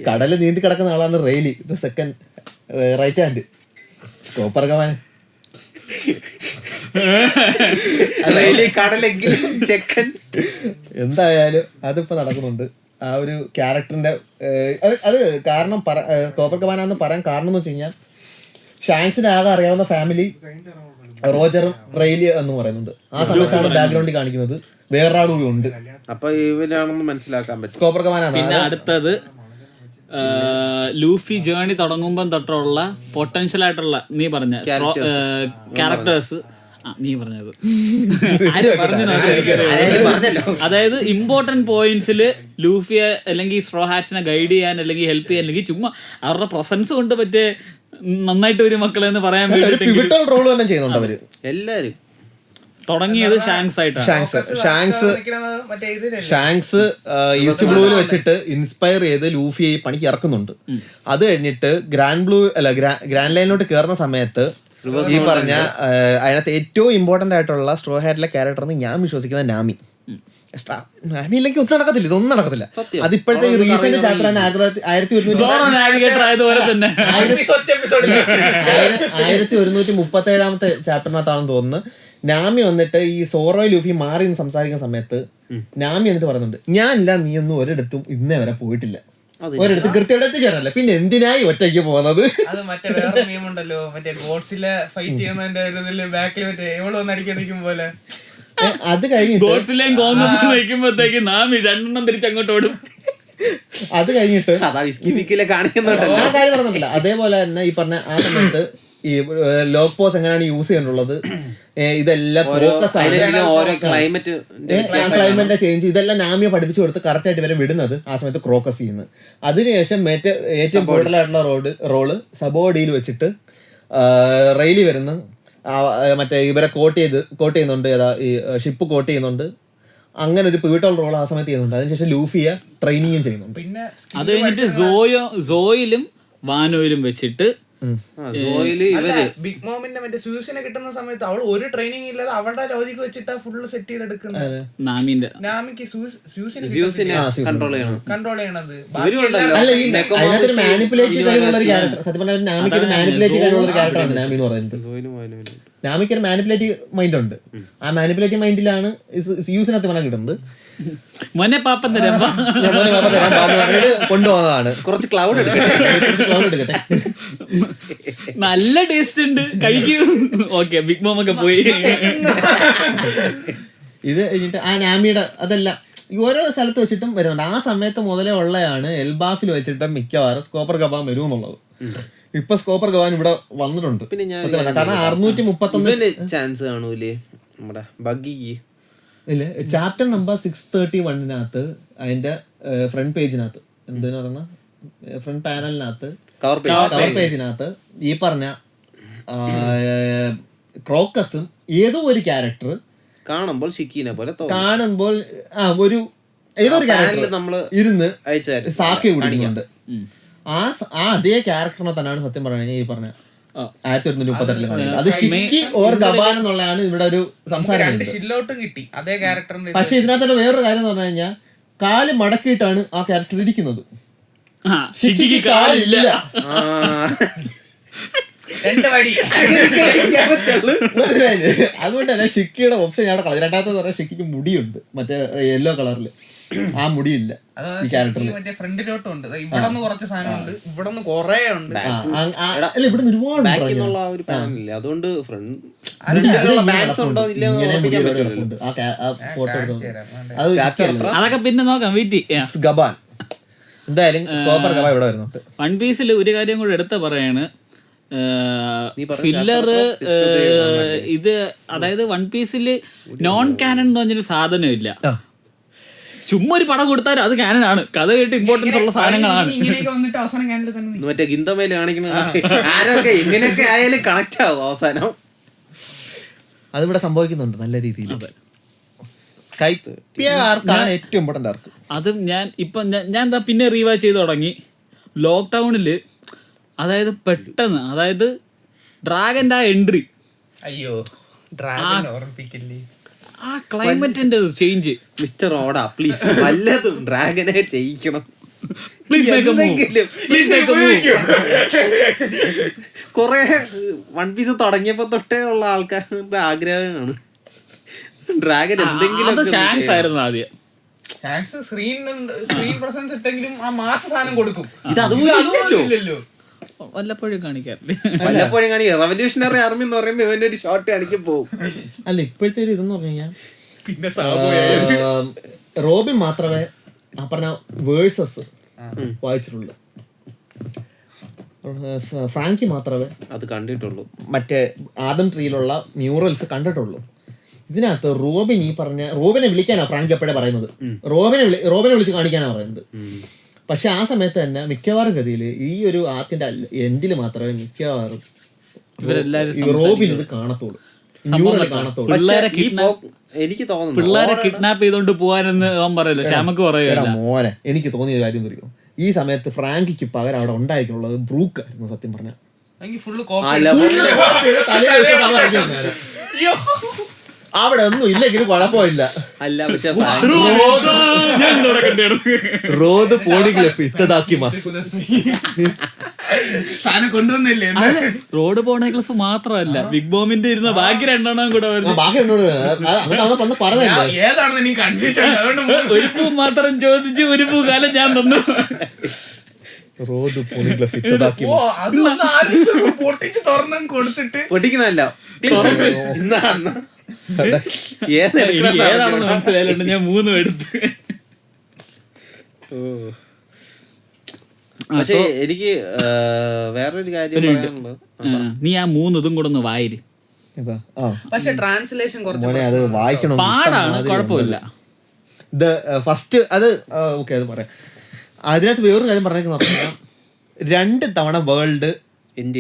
കടല് നീന്തി കിടക്കുന്ന ആളാണ് Rayleigh the second right hand Scopper Gaban. എന്തായാലും അതിപ്പോ നടക്കുന്നുണ്ട്. ആ ഒരു ക്യാരക്ടറിന്റെ അത് കാരണം സ്കോപ്പർ ഗബാനാന്ന് പറയാൻ കാരണം എന്ന് വെച്ച് കഴിഞ്ഞാൽ ഷാങ്സിന് ആകെ അറിയാവുന്ന ഫാമിലി റോജറും റെയിലി എന്ന് പറയുന്നുണ്ട്. ആ സമയത്താണ് ബാക്ക്ഗ്രൗണ്ടിൽ കാണിക്കുന്നത് വേറൊരാൾ കൂടി ഉണ്ട്. അപ്പൊ ഇവനാണെന്ന് മനസ്സിലാക്കാൻ പറ്റും സ്കോപ്പർ ഗബാനാണ്. പിന്നെ അടുത്തത് ലൂഫി ജേണി തുടങ്ങുമ്പം തൊട്ടുള്ള പൊട്ടൻഷ്യൽ ആയിട്ടുള്ള നീ പറഞ്ഞ ക്യാരക്ടേഴ്സ് നീ പറഞ്ഞത് അതായത് ഇമ്പോർട്ടന്റ് പോയിന്റ്സിൽ ലൂഫിയെ അല്ലെങ്കിൽ സ്ട്രോ ഹാറ്റ്സിനെ ഗൈഡ് ചെയ്യാൻ അല്ലെങ്കിൽ ഹെൽപ്പ് ചെയ്യാൻ അല്ലെങ്കിൽ ചുമ്മാ അവരുടെ പ്രസൻസ് കൊണ്ട് പറ്റേ നന്നായിട്ട് ഒരു മക്കളെ എന്ന് പറയാൻ റോൾ തന്നെ ചെയ്യുന്നുണ്ട് അവര് എല്ലാരും. തുടങ്ങിയത് ഷാങ്സ് ആയിട്ടാണ്. ഷാങ്സ് ഈസ്റ്റ് ബ്ലൂവിൽ വെച്ചിട്ട് ഇൻസ്പയർ ചെയ്ത് ലൂഫിയെ പണിക്ക് ഇറക്കുന്നുണ്ട്. അത് കഴിഞ്ഞിട്ട് ഗ്രാൻഡ് ലൈനിലോട്ട് കയറുന്ന സമയത്ത് ഈ പറഞ്ഞ അതിനകത്ത് ഏറ്റവും ഇമ്പോർട്ടന്റ് ആയിട്ടുള്ള സ്ട്രോ ഹാറ്റിലെ ക്യാരക്ടർ എന്ന് ഞാൻ വിശ്വസിക്കുന്നത് നാമി. നാമിയിലേക്ക് ഒന്നും നടക്കത്തില്ല, ഇതൊന്നും നടക്കത്തില്ല. അതിപ്പോഴത്തെ റീസെന്റ് ചാപ്റ്റർ 1137 ചാപ്റ്ററിനകത്താണെന്ന് തോന്നുന്നു. നാമി വന്നിട്ട് ഈ സോറോ ലൂഫി മാറി നിന്ന് സംസാരിക്കുന്ന സമയത്ത് നാമി എന്നിട്ട് പറയുന്നുണ്ട്, ഞാനില്ല നീയൊന്നും ഒരിടത്തും ഇന്നേ വരെ പോയിട്ടില്ല, ഒരിടത്ത് കൃത്യമായിട്ട് എത്തിക്കാനല്ല, പിന്നെ എന്തിനായി ഒറ്റയ്ക്ക് പോകുന്നത്. അത് മറ്റേ വേറെ നിയമമുണ്ടല്ലോ, മറ്റേ ഗോഡ്സിലെ ഫൈറ്റ് ചെയ്യുന്നതിന്റെ ബാക്കിൽ മറ്റേ എവിടെ വന്ന് അടിക്കാൻ നിൽക്കും പോലെ. അത് കഴിഞ്ഞിട്ട് രണ്ടെണ്ണം തിരിച്ചങ്ങോട്ട് ഓടും. അത് കഴിഞ്ഞിട്ട് കാണിക്കുന്നുണ്ടല്ലോ ആ കാര്യം പറഞ്ഞില്ല. അതേപോലെ തന്നെ ഈ പറഞ്ഞ ആ സമയത്ത് ഈ ലോക്ക് പോസ് എങ്ങനെയാണ് യൂസ് ചെയ്യാനുള്ളത്, ഇതെല്ലാം ക്ലൈമറ്റ് ചേഞ്ച്, ഇതെല്ലാം നാമിയെ പഠിപ്പിച്ചു കൊടുത്ത് കറക്റ്റ് ആയിട്ട് ഇവരെ വിടുന്നത് ആ സമയത്ത് ക്രോക്കസ് ചെയ്യുന്നത്. അതിനുശേഷം ഏറ്റവും കൂടുതലായിട്ടുള്ള റോള് സബോഡിയിൽ വെച്ചിട്ട് റെയിലി വരുന്നു, മറ്റേ ഇവരെ കോട്ട് ചെയ്യുന്നുണ്ട്, ഈ ഷിപ്പ് കോട്ട് ചെയ്യുന്നുണ്ട്. അങ്ങനെ ഒരു പിവിട്ടൽ റോൾ ആ സമയത്ത് ചെയ്യുന്നുണ്ട്. അതിനുശേഷം ലൂഫിയെ ട്രെയിനിങ്ങും ചെയ്യുന്നുണ്ട്. പിന്നെ അത് കഴിഞ്ഞിട്ട് സോയിലും വാനോയിലും വെച്ചിട്ട് ബിഗ് മോമിന്റെ മറ്റേ സ്യൂസിനെ കിട്ടുന്ന സമയത്ത് അവൾ ഒരു ട്രെയിനിങ് ഇല്ലാതെ അവളുടെ ലോജിക്ക് വെച്ചിട്ടാ ഫുള്ള് സെറ്റ് ചെയ്തെടുക്കുന്നത്. നാമിക്ക് കൺട്രോൾ ചെയ്യണം കൺട്രോൾ ചെയ്യണത്. അതിനകത്തൊരു മാനിപ്പുലേറ്റീവ് കഴിവുള്ള ഒരു ക്യാരക്ടർ, സത്യം പറഞ്ഞാൽ നാമിക്ക് ഒരു മാനിപ്പുലേറ്റീവ് കഴിവുള്ള ഒരു ക്യാരക്ടറാണ് നാമി എന്ന് പറയുന്നത്. നാമിക്ക് ഒരു മാനിപ്പുലേറ്റീവ് മൈൻഡ് ഉണ്ട്. ആ മാനിപ്പുലേറ്റീവ് മൈൻഡിലാണ് സ്യൂസിനകത്ത് മനം കിട്ടുന്നത്. മോനെ പാപ്പൻ തരാൻ കൊണ്ടുപോകുന്നതാണ്. കുറച്ച് ക്ലൗഡ് എടുക്കട്ടെ. നല്ല ടേസ്റ്റ് ഉണ്ട്, കഴിക്കൂ. ഓക്കെ, ബിഗ് മോം ഒക്കെ പോയി. ഇത് കഴിഞ്ഞിട്ട് ആ നാമിയുടെ അതല്ല ഓരോ സ്ഥലത്ത് വെച്ചിട്ടും വരുന്നുണ്ട്. ആ സമയത്ത് മുതലേ ഉള്ളതാണ് എൽബാഫിൽ വെച്ചിട്ട് മിക്കവാറും സ്കോപ്പർ ഗബാൻ വരും എന്നുള്ളത്. ഇപ്പൊ സ്കോപ്പർ ഗബാൻ ഇവിടെ വന്നിട്ടുണ്ട്. കാരണം 631 ചാൻസ് കാണൂലേ നമ്മുടെ ബഗ്ഗിക്ക്. ഇല്ല, ചാപ്റ്റർ നമ്പർ 631 അതിന്റെ ഫ്രണ്ട് പേജിനകത്ത് എന്തെന്ന് പറയുന്ന ഫ്രണ്ട് പാനലിനകത്ത് കവർ പേജിനകത്ത് ഈ പറഞ്ഞ ക്രോക്കസും ഏതോ ഒരു ക്യാരക്ടർ കാണുമ്പോൾ ഷിക്കീനെ പോലെ കാണുമ്പോൾ ഒരു ഏതോ ഒരു ക്യാരക്ടർ നമ്മള് ഇരുന്ന് സാക്കി കുടിക്കുന്നുണ്ട്. ആ അതേ ക്യാരക്ടറിനെ തന്നെയാണ് സത്യം പറഞ്ഞാൽ ഈ പറഞ്ഞ 1138 കാണിക്കുന്നത്. അത് ഷിക്കി ഓർ ഗബാൻ എന്നുള്ളതാണ് ഇവിടെ ഒരു സംസാരം. പക്ഷെ ഇതിനകത്തുള്ള വേറൊരു കാര്യം എന്ന് പറഞ്ഞു കഴിഞ്ഞാൽ കാല് മടക്കിയിട്ടാണ് ആ ക്യാരക്ടർ ഇരിക്കുന്നത്. ഷിക്കിക്ക് കാലില്ല. അതുകൊണ്ട് തന്നെ ഷിക്കിയുടെ ഓപ്ഷൻ ഞാൻ കളഞ്ഞു. രണ്ടാമത്തെ പറഞ്ഞാൽ ഷിക്കിക്ക് മുടിയുണ്ട്, മറ്റേ യെല്ലോ കളറിൽ. ആ മുടിയില്ല ഈ ക്യാരക്ടറിൽ. ഇവിടെ ഒരുപാട് അതുകൊണ്ട് അതൊക്കെ പിന്നെ നോക്കാം. ഗബാൻ എന്തായാലും ഇവിടെ വരുന്നുണ്ട്. വൺ പീസിൽ ഒരു കാര്യം കൂടെ എടുത്ത പറയാണ്, ഫില്ലറ് ഇത് അതായത് വൺ പീസിൽ നോൺ കാനൺ എന്ന് പറഞ്ഞൊരു സാധനം ഇല്ല. ചുമ്മാ ഒരു പടം കൊടുത്താൽ അത് കാനനാണ്. കഥ കേട്ട് ഇമ്പോർട്ടൻസ് ഉള്ള സാധനങ്ങളാണ്. മറ്റേ ഗിന്തമേല് കാണിക്കുന്ന ആരൊക്കെ ഇങ്ങനെയൊക്കെ ആയാലും കണക്ട് ആവും അവസാനം. അതിവിടെ സംഭവിക്കുന്നുണ്ട് നല്ല രീതിയിൽ. ഏറ്റവും ഇമ്പോർട്ടന്റ് ആർക്ക് അതും ഞാൻ എന്താ പിന്നെ റീവാച്ച് ചെയ്ത് തുടങ്ങി. ലോക്ക്ഡൌണില് അതായത് പെട്ടെന്ന് അതായത് ഡ്രാഗന്റെ ആ എൻട്രി, അയ്യോ ഡ്രാഗൻ ഓർമ്മിപ്പിക്കില്ലേ, ആ ക്ലൈമറ്റിന്റെ ചേഞ്ച്. മിസ്റ്റർ ഓടാ പ്ലീസ് വല്ലതും ഡ്രാഗനെ ചെയ്യിക്കണം. കൊറേ വൺ പീസ് തുടങ്ങിയപ്പോ തൊട്ടേ ഉള്ള ആൾക്കാരുടെ ആഗ്രഹമാണ് ഡ്രാഗൻ എന്തെങ്കിലും. ചാൻസ് ആയിരുന്നു ആദ്യം. സ്ക്രീൻ പ്രസൻസ് ഇട്ടെങ്കിലും ആ മാസ സാധനം കൊടുക്കും. ഇത് അതുപോലെയല്ലോ, വല്ലപ്പോഴും കാണിക്കാറില്ല. വല്ലപ്പോഴും കാണിക്കാം. റവല്യൂഷണറി ആർമി എന്ന് പറയുമ്പോ ഇവന്റെ ഒരു ഷോർട്ട് കാണിക്കാൻ പോകും. അല്ല ഇപ്പോഴത്തെ ഒരു ഇതെന്ന് പറഞ്ഞു കഴിഞ്ഞാൽ പിന്നെ റോബിൻ മാത്രമേ ആ പറഞ്ഞ വേഴ്സസ് വായിച്ചിട്ടുള്ളൂ. ഫ്രാങ്കി മാത്രമേ അത് കണ്ടിട്ടുള്ളൂ. മറ്റേ ആദം ട്രീയിലുള്ള മ്യൂറൽസ് കണ്ടിട്ടുള്ളൂ. ഇതിനകത്ത് റോബിൻ ഈ പറഞ്ഞ റോബിനെ വിളിക്കാനാ ഫ്രാങ്കി എപ്പോഴേ പറയുന്നത്. റോബിനെ വിളിച്ച് കാണിക്കാനാ പറയുന്നത്. പക്ഷെ ആ സമയത്ത് തന്നെ മിക്കവാറും ഗതിയിൽ ഈ ഒരു ആർക്കിന്റെ എൻഡിൽ മാത്രമേ മിക്കവാറും റോബിൻ ഇത് കാണത്തുള്ളൂ, കാണത്തുള്ളൂ. എനിക്ക് തോന്നുന്നു പിള്ളേരെ കിഡ്നാപ്പ് ചെയ്തോണ്ട് പോവാനെന്ന് അവൻ പറയല്ലോ, ശ്യാമക്ക് പറയുക. മോനെ എനിക്ക് തോന്നിയ കാര്യം അറിയോ, ഈ സമയത്ത് ഫ്രാങ്കിക്ക് പകരം അവിടെ ഉണ്ടായിട്ടുള്ളത് ബ്രൂക്ക് ആയിരുന്നു സത്യം പറഞ്ഞാൽ. അവിടെ ഒന്നും ഇല്ലെങ്കിലും കുഴപ്പമില്ല. അല്ല പക്ഷെ റോഡ് പോണിഗ്ലഫ് ഇത്തതാക്കി മസ് സാധനം കൊണ്ടുവന്നില്ലേ? റോഡ് പോണേക്ലഫ് മാത്രമല്ല, ബിഗ് ബോമിന്റെ ഇരുന്ന ബാക്കി 2 എണ്ണം കൂടെ വരുന്നു. ബാക്കി എന്നോട് പറഞ്ഞല്ലേ ഏതാണെന്ന് നീ കൺഫ്യൂഷൻ. അതുകൊണ്ട് ഒരു പൂ മാത്രം ചോദിച്ച് ഒരു പൂ കാലം ഞാൻ തന്നു. റോഡ് പോണിഗ്ലഫ് ഇത്തതാക്കി മസ്. അത് ഒന്ന് ആലോചിച്ച് പൊട്ടിച്ച് തുറന്നും കൊടുത്തിട്ട് പൊട്ടിക്കണല്ല എനിക്ക് ഏതാണെന്ന് മനസ്സിലായിട്ടുണ്ട്, ഞാൻ 3 എടുത്ത്. പക്ഷെ എനിക്ക് വേറൊരു കാര്യം പറയാനുള്ളത്, നീ ആ 3 ഇതും കൂടെ ഒന്ന് വായിര്. ഇതാ പക്ഷെ ട്രാൻസ്ലേഷൻ കുറച്ച് മോനെ അത് വായിക്കണം. പാടാണ്, കുഴപ്പമില്ല. ഫസ്റ്റ് അത് ഓക്കെ, അത് പറയാം. അതിനകത്ത് വേറൊരു കാര്യം പറഞ്ഞേക്കുന്ന 2 തവണ വേൾഡ് എൻഡ്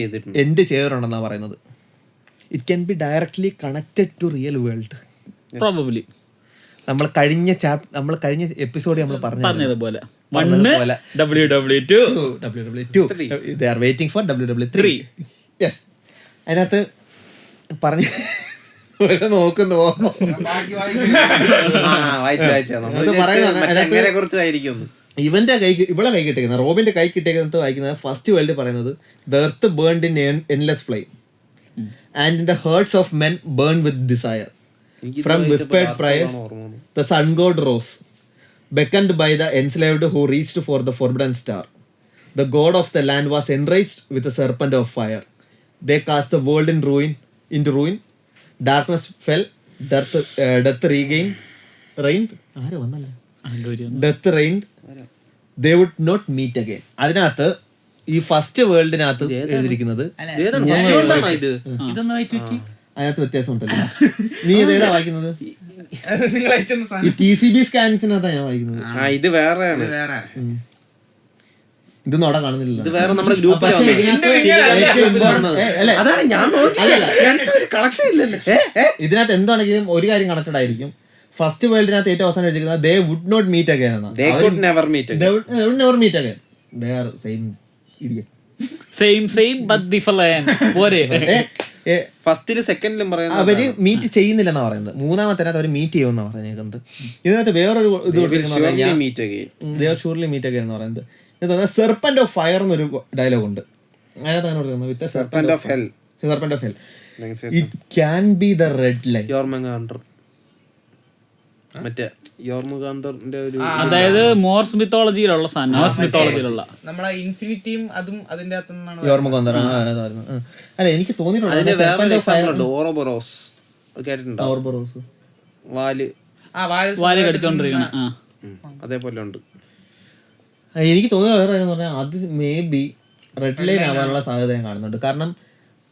ചെയ്തിട്ടുണ്ടെന്നാ പറയുന്നത്. It can be directly connected to real world. Probably നമ്മൾ കഴിഞ്ഞ എപ്പിസോഡ് നമ്മൾ പറഞ്ഞതുപോലെ 1 WW2 they are waiting for WW3. yes, അതിനകത്ത് പറഞ്ഞു നോക്കുന്നു ഇവന്റെ ഇവിടെ കൈ കിട്ടിയിരിക്കുന്നത്, റോബിന്റെ കൈ കിട്ടിയിരിക്കുന്നത് വായിക്കുന്നത് ഫസ്റ്റ് വേൾഡ് പറയുന്നത് the earth burned in endless flame and in the hearts of men burned with desire. From whispered prayers the sun god rose, beckoned by the enslaved who reached for the forbidden star. The god of the land was enraged with a serpent of fire. They cast the world into ruin. Darkness fell, death reigned. Death reigned. They would not meet again. അതിനകത്ത് ഈ first വേൾഡിനകത്ത് എഴുതിയിരിക്കുന്നത് ഇതൊന്ന് വായിച്ചു നോക്കി. അതിനകത്ത് വ്യത്യാസം ഉണ്ടല്ലോ. നീ ഏതാ വായിക്കുന്നത്? നിങ്ങൾ അയച്ചെന്ന സാധനം ഈ TCB സ്കാൻസിനകത്താ ഞാൻ വായിക്കുന്നത്. ഇത് വേറെയാണ്. ഇതൊന്നും അവിടെ കാണുന്നില്ല. ഇത് വേറെ നമ്മുടെ ഗ്രൂപ്പിൽ അതാണ് ഞാൻ കളക്ഷൻ ഇല്ലല്ലോ. ഇതിനകത്ത് എന്താണെങ്കിലും ഒരു കാര്യം കണക്റ്റഡ് ആയിരിക്കും. ഫസ്റ്റ് വേൾഡിനകത്ത് ഏറ്റവും അവസാനം എഴുതിക്കുന്നത് they would not meet again എന്നാണ്. They could never meet again. They would never meet again. They are same idiot. Same but different. പോരെ ഫസ്റ്റിലും സെക്കൻഡിലും പറയുന്നത് അവര് മീറ്റ് ചെയ്യുന്നില്ലെന്നാ പറയുന്നത്. മൂന്നാമത്തേനകത്ത് അവര് മീറ്റ് ചെയ്യുമെന്നാ പറയുന്നത്. ഇതിനകത്ത് വേറൊരു ഇത് ഷുവർലി മീറ്റ് അഗൈൻ എന്ന് പറയുന്നത് സെർപ്പന്റ് ഓഫ് ഫയർ എന്നൊരു ഡയലോഗ് ഉണ്ട്. അതിനകത്ത് അങ്ങനെ പറയുന്നത് with serpent of hell. It can be the red line. മറ്റേ യോർമുഖാന്തറിന്റെ ഒരു, അതായത് മോർസ് മിത്തോളജിയിലുള്ള സാധനം, നോർസ് മിത്തോളജിയിലുള്ള നമ്മളെ ഇൻഫിനിറ്റിയും അതും അതിന്റെ അകത്തുനിന്നാണ്. യോർമുഖാന്തർ അല്ല, എനിക്ക് തോന്നിയിട്ടുണ്ട് ഓറോബറോസ് കേട്ടിട്ടുണ്ടോ? ഓറോബറോസ് വാല് കടിച്ചോണ്ടിരിക്കണം. അതേപോലെ ഉണ്ട്. എനിക്ക് തോന്നിയ വേറെ എന്ന് പറഞ്ഞാൽ അത് മേ ബി റെഡ് ലൈൻ ആവാനുള്ള സാധ്യത ഞാൻ കാണുന്നുണ്ട്. കാരണം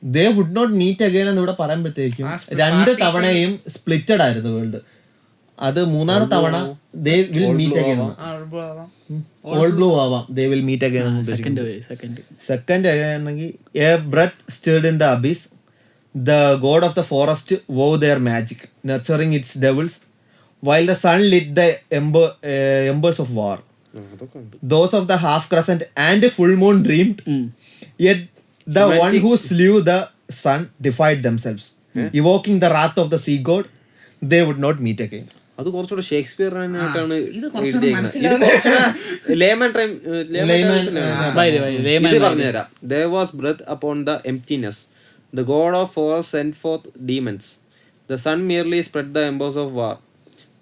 they would not meet again എന്ന് ഇവിടെ പറയുമ്പോഴത്തേക്കും 2 തവണയും സ്പ്ലിറ്റഡ് ആയിരുന്നു വേൾഡ്. അത് 3ാമത്തെ തവണ they will meet again. All blue ആവാം, they will meet again. Second ആണെങ്കിൽ a breath stirred in the abyss. The god of the forest wove their magic, nurturing its devils, while the sun lit the embers of war. Those of the half crescent and full moon dreamed, yet the one who slew the sun defied themselves, evoking the wrath of the sea god. They would not meet again. അത് കുറച്ചുകൂടെ ഷേക്സ്പിയറിനായിട്ടാണ് പറഞ്ഞുതരാം. There was breath upon the emptiness. The god of war sent forth demons. The sun merely spread the embers of war.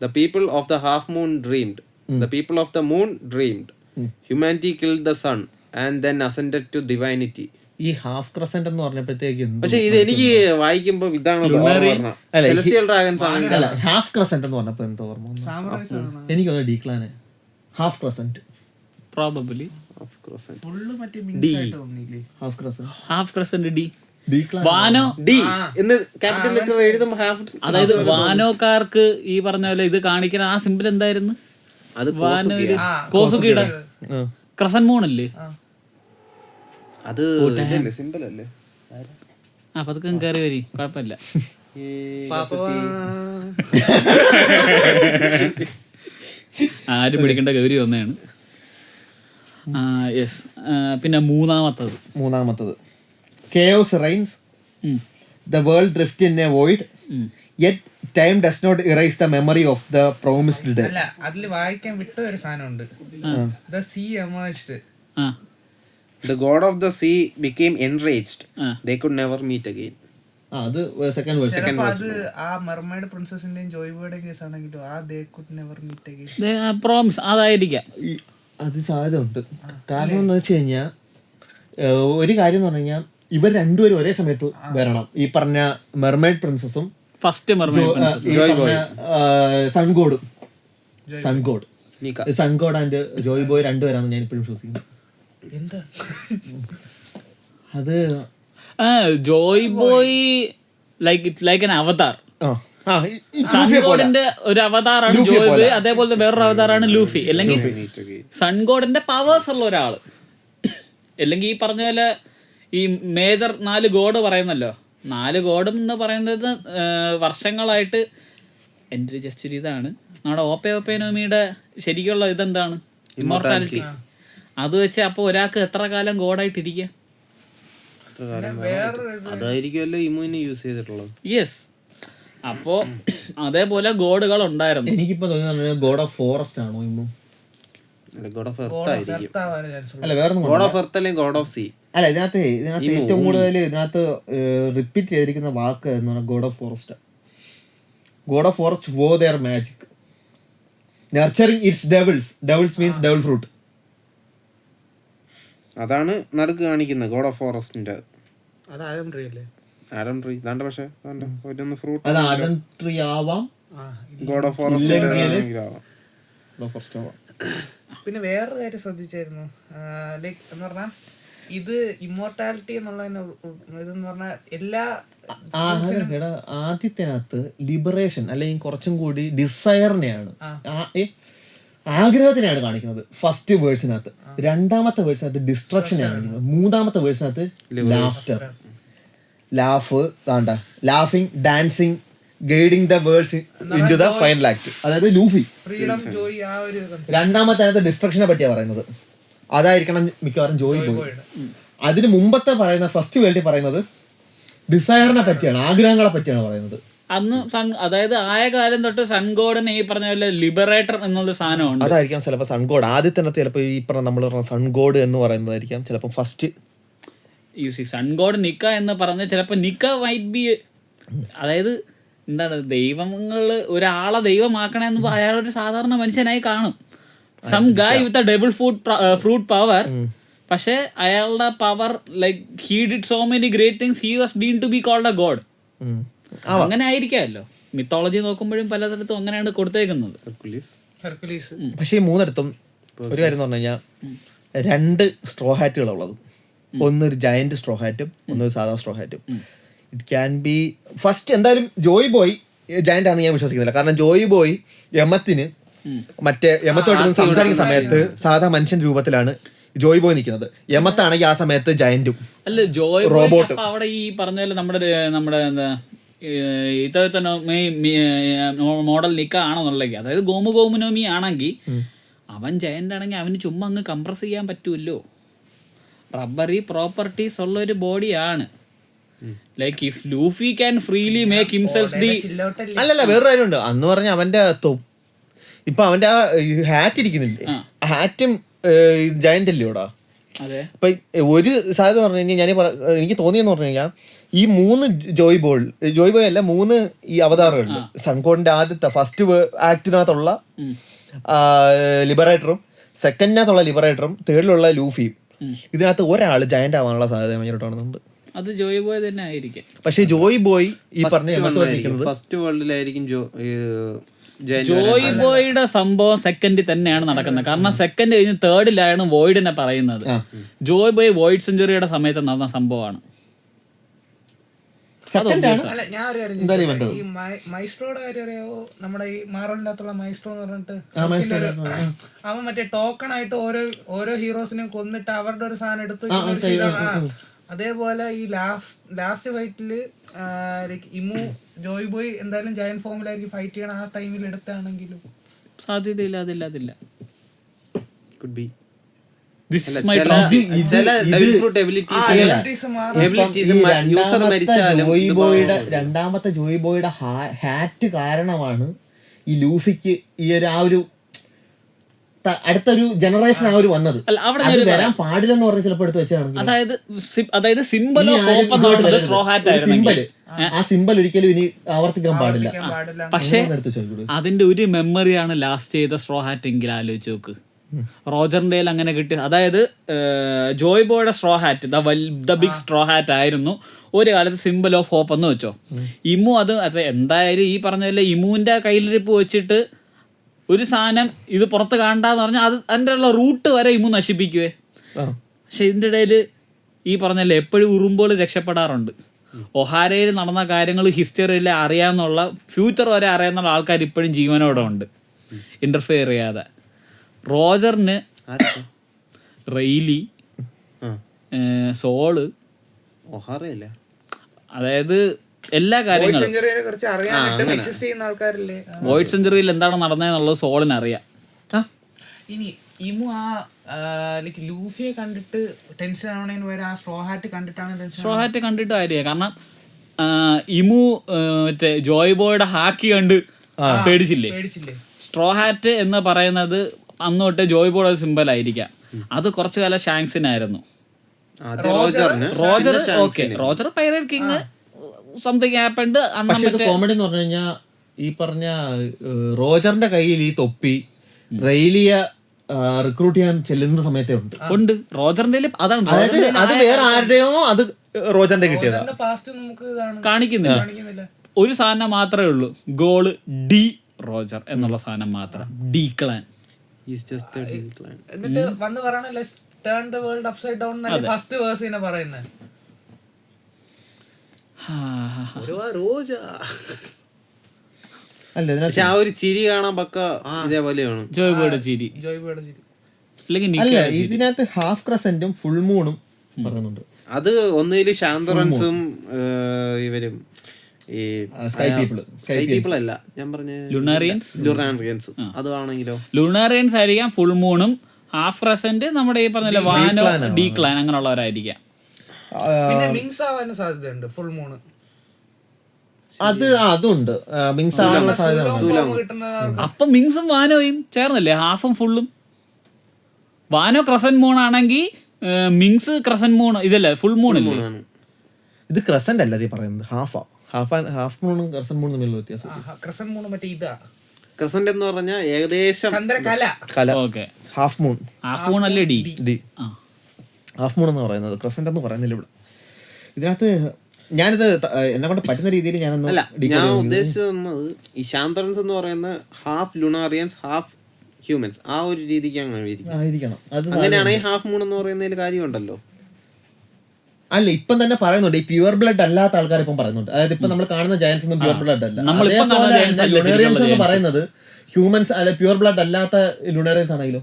The people of the half moon dreamed. The people of the moon dreamed. Humanity killed the sun and then ascended to divinity. ഈ half crescent എന്ന് പറഞ്ഞപ്പോഴത്തേക്കും പക്ഷെ ഇത് എനിക്ക് വായിക്കുമ്പോ ഇതാണ് half crescent എന്ന് പറഞ്ഞപ്പോ എന്താ ഓർമ്മ? എനിക്കൊന്ന് ഡീക്ലാന് half crescent probably half crescent D Wano D എന്ന് ക്യാപിറ്റൽ ലെറ്റർ എഴുതുമ്പോ ഹാഫ്. അതായത് വാനോക്കാർക്ക് ഈ പറഞ്ഞ പോലെ ഇത് കാണിക്കുന്ന ആ സിമ്പിൾ എന്തായിരുന്നു? അത് കോസുകിയുടെ ക്രസന്റ് മൂൺ അല്ലേ? അത് സിമ്പിൾ അല്ലേ? പതുക്കെ കയറി വരി, കുഴപ്പമില്ല. ആരും പിടിക്കേണ്ട ഗൗരി ഒന്നാണ്. യെസ്. പിന്നെ മൂന്നാമത്തത് chaos reigns, the world drift in a void, yet time does not erase the memory of the promised day. അല്ല അതില് വായിക്കാൻ വിട്ട ഒരു സാധനമുണ്ട്. The sea emerged. The god of the sea became enraged. They could never meet again. അത് second verse. ചിലപ്പോ അത് ആ മെർമൈഡ് പ്രിൻസസിന്റെയും ജോയ് ബോയുടെ കേസ് ആണെങ്കിലും ആ they could never meet again. Promise അതായിരിക്കാം. അത് സാധ്യത ഉണ്ട്. കാരണം എന്ന് വെച്ച് കഴിഞ്ഞാൽ ഒരു കാര്യം എന്ന് പറഞ്ഞു കഴിഞ്ഞാൽ ഇവർ രണ്ടുപേരും ഒരേ സമയത്ത് വരണം. ഈ പറഞ്ഞ മെർമൈഡ് പ്രിൻസസും first sun god and Joy Boy രണ്ടുപേരാണ് ഞാൻ ഇപ്പോഴും വിശ്വസിക്കുന്നത്. എന്താ അത് Joy Boy like an avatar. സൺഗോഡിന്റെ ഒരു അവതാറാണ് ജോയ് ബോയ്, അതേപോലെ വേറൊരു അവതാറാണ് ലൂഫി. അല്ലെങ്കിൽ സൺഗോഡിന്റെ പവേഴ്സ് ഉള്ള ഒരാള്. അല്ലെങ്കിൽ ഈ പറഞ്ഞ പോലെ ഈ മേജർ 4 ഗോഡ് പറയുന്നല്ലോ, 4 ഗോഡും എന്ന് പറയുന്നത് വർഷങ്ങളായിട്ട് എൻ്റെ ഒരു ജസ്റ്റ് ഒരു ഇതാണ്. നമ്മുടെ ഓപ്പേനോമിയുടെ ശരിക്കുള്ള ഇതെന്താണ്? ഇമ്മോർട്ടാലിറ്റി. അത് വെച്ച് അപ്പോൾ ഒരാൾക്ക് എത്ര കാലം ഗോഡായിട്ടിരിക്കുക? അതായിരിക്കുമല്ലോ ഇമ്മുവിനെ യൂസ് ചെയ്തിട്ടുള്ളത്. യെസ്. അപ്പോ അതേപോലെ ഗോഡുകൾ ഉണ്ടായിരുന്നു. എനിക്കിപ്പോ തോന്നുന്നത് ഗോഡ് ഓഫ് ഫോറസ്റ്റ് ആണോ ഇമ്മു? ഗോഡ് ഓഫ് എർത്ത് ആയിരിക്കും. അല്ല വേറെ ഗോഡ് ഓഫ് എർത്ത് അല്ലെങ്കിൽ ഗോഡ് ഓഫ് സീ. അല്ല ഇതിനകത്ത് ഏറ്റവും കൂടുതൽ ഇതിനകത്ത് റിപ്പീറ്റ് ചെയ്തിരിക്കുന്ന വാക്ക് എന്ന് പറഞ്ഞാൽ god of forest. God of forest who there magic nurturing it's devils means devil fruit. അതാണ് നടുക്ക് കാണിക്കുന്നത് ഗോഡ് ഓഫ് ഫോറസ്റ്റിന്റെ. അത് ആഡം ട്രീ അല്ലേ? ആഡം ട്രീ ദാണ്ട. പക്ഷേ ഒരു ഫ്രൂട്ട് അത് ആഡം ട്രീ ആവാം, ഗോഡ് ഓഫ് ഫോറസ്റ്റ് ആവാം. പിന്നെ വേറൊരു കാര്യം ശ്രദ്ധിച്ചായിരുന്നു, ലൈക്ക് എന്ന് പറഞ്ഞാൽ ഇത് ഇമ്മോർട്ടാലിറ്റി എന്നുള്ളതിന് ഇതെന്ന് പറഞ്ഞാൽ എല്ലാ ആദ്യത്തിനകത്ത് ലിബറേഷൻ അല്ലെങ്കിൽ കുറച്ചും കൂടി ഡിസയറിനെയാണ്, ആഗ്രഹത്തിനെയാണ് കാണിക്കുന്നത് ഫസ്റ്റ് വേഴ്സിനകത്ത്. രണ്ടാമത്തെ വേഴ്സിനകത്ത് ഡിസ്ട്രക്ഷനെയാണ് കാണിക്കുന്നത്. മൂന്നാമത്തെ വേഴ്സിനകത്ത് ലാഫിങ് dancing guiding the worlds into the final act. അതായത് ലൂഫി. രണ്ടാമത്തെ ഡിസ്ട്രക്ഷനെ പറ്റിയാണ് പറയുന്നത്. അതായിരിക്കണം മിക്കവാറും ജോയ് ബോയ്. അതിന് മുമ്പത്തെ പറയുന്ന ഫസ്റ്റ് വേൾഡിൽ പറയുന്നത് ഡിസയറിനെ പറ്റിയാണ്, ആഗ്രഹങ്ങളെ പറ്റിയാണ് പറയുന്നത്. അന്ന് അതായത് ആയ കാലം തൊട്ട് സൺഗോഡിനെ ഈ പറഞ്ഞ പോലെ ലിബറേറ്റർ എന്നുള്ള സാധനമുണ്ട്. അതായിരിക്കാം ചിലപ്പോൾ സൺഗോഡ് ആദ്യത്തെ ചിലപ്പോൾ ഈ പറഞ്ഞ നമ്മൾ പറഞ്ഞ സൺഗോഡ് എന്ന് പറയുന്നതായിരിക്കാം ചിലപ്പോൾ ഫസ്റ്റ്. ഈ സൺഗോഡ് നിക്ക എന്ന് പറഞ്ഞ ചിലപ്പോൾ നിക്ക മൈറ്റ് ബി, അതായത് എന്താണ് ദൈവങ്ങൾ ഒരാളെ ദൈവമാക്കണമെന്ന് അയാളൊരു സാധാരണ മനുഷ്യനായി കാണും. Some guy with a devil fruit power. പക്ഷെ അയാളുടെ power like he did so many great things, he was deemed to be called a god. അങ്ങനെ ആയിരിക്കാമല്ലോ മിത്തോളജി നോക്കുമ്പോഴും പലതരത്തും അങ്ങനെയാണ് കൊടുത്തേക്കുന്നത്. പക്ഷേ ഈ മൂന്നിടത്തും ഒരു കാര്യം എന്ന് പറഞ്ഞു കഴിഞ്ഞാൽ 2 സ്ട്രോ ഹാറ്റുകളാണ് ഉള്ളത്. ഒന്നൊരു ജയന്റ് സ്ട്രോ ഹാറ്റും ഒന്നൊരു സാധാ സ്ട്രോ ഹാറ്റും. ഇറ്റ് ക്യാൻ ബി ഫസ്റ്റ് എന്തായാലും ജോയ് ബോയ് ജയന്റ് ആണെന്ന് ഞാൻ വിശ്വസിക്കുന്നില്ല. കാരണം ജോയ് ബോയ് യമത്തോട്ട് സംസാരിക്കുന്ന സമയത്ത് സാധാ മനുഷ്യൻ രൂപത്തിലാണ് ജോയ് ബോയ് നിൽക്കുന്നത്. യമത്താണെങ്കിൽ ആ സമയത്ത് ജയന്റും അല്ല ജോയ് റോബോട്ട്. അവിടെ ഈ പറഞ്ഞ പോലെ നമ്മുടെ എന്താ ഇത്തരത്തെ മോഡൽ നിക്ക ആണെന്നുള്ളത്, അതായത് ഗോമുനോമി ആണെങ്കിൽ അവൻ ജയന്റ് ആണെങ്കിൽ അവന് ചുമ്മാ അങ്ങ് കംപ്രസ് ചെയ്യാൻ പറ്റുമല്ലോ. റബ്ബറി പ്രോപ്പർട്ടീസ് ഉള്ള ഒരു ബോഡിയാണ്. Like if Luffy can freely make himself the. അല്ലല്ല വേറൊരു കാര്യമുണ്ട്. അന്ന് പറഞ്ഞ അവന്റെ ഇപ്പൊ അവന്റെ ആ ഹാറ്റ് ഇരിക്കുന്നില്ലേ, ഹാറ്റും ജയന്റ് അല്ലേ ഇവിടെ. അപ്പൊ ഒരു സാധ്യത പറഞ്ഞു കഴിഞ്ഞാൽ എനിക്ക് തോന്നിയെന്ന് പറഞ്ഞു കഴിഞ്ഞാൽ ഈ 3 ജോയ് ബോയ് അല്ല 3 ഈ അവതാറുകളുണ്ട്. സൺഗോഡിന്റെ ആദ്യത്തെ ഫസ്റ്റ് ആക്ടിനകത്തുള്ള ലിബറേറ്ററും സെക്കൻഡിനകത്തുള്ള ലിബറേറ്ററും തേർഡിലുള്ള ലൂഫിയും. ഇതിനകത്ത് ഒരാൾ ജയന്റ് ആവാനുള്ള സാധ്യത ഭയങ്കരമായിട്ട് കാണുന്നുണ്ട്. അത് ജോയ് ബോയ് തന്നെ ആയിരിക്കും. പക്ഷെ ജോയ് ബോയ് ഈ പറഞ്ഞ ഫസ്റ്റ് വേൾഡിലായിരിക്കും. ജോയ് ബോയുടെ സംഭവം സെക്കൻഡിൽ തന്നെയാണ് നടക്കുന്നത്. കാരണം സെക്കൻഡ് കഴിഞ്ഞ് തേർഡിലാണ് വോയിഡിനെ പറയുന്നത്. ജോയ് ബോയ് വോയിഡ് സെഞ്ചുറിയുടെ സമയത്ത് നടന്ന സംഭവമാണ്. ഈ മൈസ്ട്രോയുടെ കാര്യം അറിയാവോ? നമ്മുടെ ഈ മാർവലിന്റെ അകത്തുള്ള മൈസ്ട്രോ എന്ന് പറഞ്ഞിട്ട് അവൻ മറ്റേ ടോക്കൺ ആയിട്ട് ഓരോ ഹീറോസിനെയും കൊന്നിട്ട് അവരുടെ ഒരു സാധനം എടുത്ത്. അതേപോലെ ഈ ലാസ്റ്റ് ഫൈറ്റില് ഇമു ജോയ് ബോയ് എന്തായാലും ജയന്റ് ഫോമിലായിരിക്കും ഫൈറ്റ് ചെയ്യണം. ആ ടൈമിൽ എടുത്താണെങ്കിലും സാധ്യതയില്ല. അതില്ല ദിസ് ഇസ് മൈ ചില ഡെവിൾ ഫ്രൂട്ട് എബിലിറ്റീസ് യൂസർ മരിച്ചാലും രണ്ടാമത്തെ ജോയ് ബോയുടെ ഹാറ്റ് കാരണമാണ് ഈ ലൂഫിക്ക് ഈ ഒരു ആ ഒരു അടുത്തൊരു ജനറേഷൻ ആ ഒരു വന്നത്. അത് വരാൻ പാടില്ലെന്ന് പറഞ്ഞ് ചിലപ്പോൾ എടുത്ത് വെച്ചാണ്. അതായത് സിംബൽ ഓഫ് ഹോപ്പ് എന്നുള്ളത് സ്ട്രോ ഹാറ്റ് ആയിരുന്നു. ആ സിംബൽ ഒരിക്കലും ഇനി ആവർത്തിക്കാൻ പാടില്ല. പക്ഷെ അതിന്റെ ഒരു മെമ്മറിയാണ് ലാസ്റ്റ് ചെയ്ത സ്ട്രോ ഹാറ്റ് എങ്കിൽ ആലോചിച്ച് നോക്ക്. റോജറിന്റെ അങ്ങനെ കിട്ടി. അതായത് ജോയ് ബോയുടെ straw hat the big straw hat ആയിരുന്നു ഒരു കാലത്ത് സിംബൽ ഓഫ് ഹോപ്പ് എന്ന് വെച്ചോ. ഇമു അത് എന്തായാലും ഈ പറഞ്ഞ പോലെ ഇമുവിന്റെ കയ്യിലിരിപ്പ് വെച്ചിട്ട് ഒരു സാധനം ഇത് പുറത്ത് കാണണ്ടെന്ന് പറഞ്ഞാൽ അത് അതിൻ്റെ ഉള്ള റൂട്ട് വരെ ഇമു നശിപ്പിക്കുവേ. പക്ഷെ ഇതിൻ്റെ ഇടയിൽ ഈ പറഞ്ഞല്ലേ എപ്പോഴും ഉറുമ്പോൾ രക്ഷപ്പെടാറുണ്ട്. ഒഹാരയിൽ നടന്ന കാര്യങ്ങൾ ഹിസ്റ്ററിയിൽ അറിയാമെന്നുള്ള ഫ്യൂച്ചർ വരെ അറിയാമെന്നുള്ള ആൾക്കാർ ഇപ്പോഴും ജീവനോടെ ഉണ്ട്, ഇന്റർഫിയർ ചെയ്യാതെ. റോജറിന് റെയ്ലി, സോള്, അതായത് എല്ലാ കാര്യങ്ങളും വോയിഡ് സെഞ്ചുറിയിൽ എന്താണ് നടന്നതെന്നുള്ളത് സോളിന് അറിയാം. ഇനി ഇമു ലൈക്ക് ലൂഫിയെ കണ്ടിട്ട് ടെൻഷൻ ആവണേന് വരെ ആ സ്ട്രോ ഹാറ്റ് കണ്ടിട്ടാണ് സ്ട്രോ ഹാറ്റ് കണ്ടിട്ട് കാര്യമാണ്. കാരണം ഇമു മറ്റേ ജോയ് ബോയുടെ ഹാക്കി കണ്ട് പേടിച്ചില്ലേ. സ്ട്രോ ഹാറ്റ് എന്ന് പറയുന്നത് അന്ന് തൊട്ട് ജോയ് ബോയുടെ സിമ്പൽ ആയിരിക്കാം. അത് കുറച്ചു കാലം ഷാങ്സിനായിരുന്നു. Roger okay, Roger pirate king something happened. Comedy എന്ന് പറഞ്ഞു കഴിഞ്ഞാൽ ഈ പറഞ്ഞ റോജറിന്റെ കയ്യിൽ ഈ തൊപ്പി റെയിലിയ റിക്രൂട്ട് ചെയ്യാൻ ചെല്ലുന്ന സമയത്തേ ഉണ്ട്. റോജറിന്റെ അതാണ്, അത് വേറെ ആരുടെയോ, അത് റോജറിന്റെ കിട്ടിയതാണ്. കാണിക്കുന്നില്ല. ഒരു സാധനം മാത്രമേ ഉള്ളൂ, ഗോള് ഡി റോജർ എന്നുള്ള സാധനം മാത്രം. ഡി ക്ലാൻ എന്നിട്ട് വന്ന് പറയണല്ലേ turn the world upside down എന്നല്ലേ ഫസ്റ്റ് വേഴ്സിനെ പറയുന്നത്. പക്ഷെ ആ ഒരു ചിരി കാണാൻ പക്ക ഇതേപോലെയാണ് ജോയ് ബോയുടെ ചിരി. അല്ല, ഇതിനകത്ത് ഹാഫ് ക്രസന്റും ഫുൾ മൂണും പറയുന്നുണ്ട്. അത് ഒന്നില് ശാന്തറൻസും ഇവരും ഈ സ്കൈ പീപ്പിൾ അല്ല, ഞാൻ പറഞ്ഞ ലുണാറിയൻസ്. അതുവാണെങ്കിലോ ലുണാറിയൻസ് ആയിരിക്കാം, ഫുൾ മൂണും ഹാഫ് ക്രസന്റ് നമ്മുടെ ഈ പറഞ്ഞ വാനോ ഡി ക്ലാൻ അങ്ങനെയുള്ളവരായിരിക്കാം. പിന്നെ മിങ്സ് ആവാനും സാധ്യതയുണ്ട് ഫുൾ മൂൺ. അതുണ്ട്, മിങ്സ് ആവാനുള്ള സാധ്യത. അപ്പൊ മിങ്സും വാനോയും ചേർന്നല്ലേ ഹാഫും ഫുള്ളും. വാനോ ക്രസന്റ് മൂൺ ആണെങ്കിൽ മിങ്സ് ക്രസന്റ് മൂൺ ഇതല്ലേ ഫുൾ മൂൺ അല്ലേ. ഇത് ക്രസന്റ് അല്ല പറയുന്നത്, ഹാഫ് മൂണും ക്രസന്റ് മൂണും തമ്മിലുള്ള വ്യത്യാസം. ക്രസന്റ് മൂൺ മറ്റേ ഇതാ. ക്രസന്റ് എന്ന് പറഞ്ഞാൽ ഏകദേശം ചന്ദ്രകല. ഓക്കെ, ഹാഫ് മൂൺ അല്ലേ ഡി. ഹാഫ് മൂൺ എന്ന് പറയുന്നത്, ക്രസന്റ് എന്ന് പറയുന്നില്ല ഇവിടെ. ഇതിനകത്ത് ഞാനിത് എന്നെ കൊണ്ട് പറ്റുന്ന രീതിയിൽ ഞാൻ ഉദ്ദേശിച്ചത് ഈ ശാന്തറൻസ് എന്ന് പറയുന്ന ഹാഫ് ലുണാറിയൻസ് ഹാഫ് ഹ്യൂമൻസ് ആ ഒരു രീതിക്ക് ആയിരിക്കണം. അങ്ങനെയാണെങ്കിൽ ഹാഫ് മൂൺ എന്ന് പറയുന്നതിൽ കാര്യമുണ്ടല്ലോ. അല്ല, ഇപ്പം തന്നെ പറയുന്നുണ്ട് ഈ പ്യുവർ ബ്ലഡ് അല്ലാത്ത ആൾക്കാർ ഇപ്പം പറയുന്നുണ്ട്. അതായത് ഇപ്പൊ നമ്മൾ കാണുന്ന ജയൻസ് ഒന്നും പ്യുവർ ബ്ലഡ് അല്ല. ലുണേറിയൻസ് എന്ന് പറയുന്നത് ഹ്യൂമൻസ് അല്ലെ, പ്യുവർ ബ്ലഡ് അല്ലാത്ത ലുണേറിയൻസ് ആണെങ്കിലോ.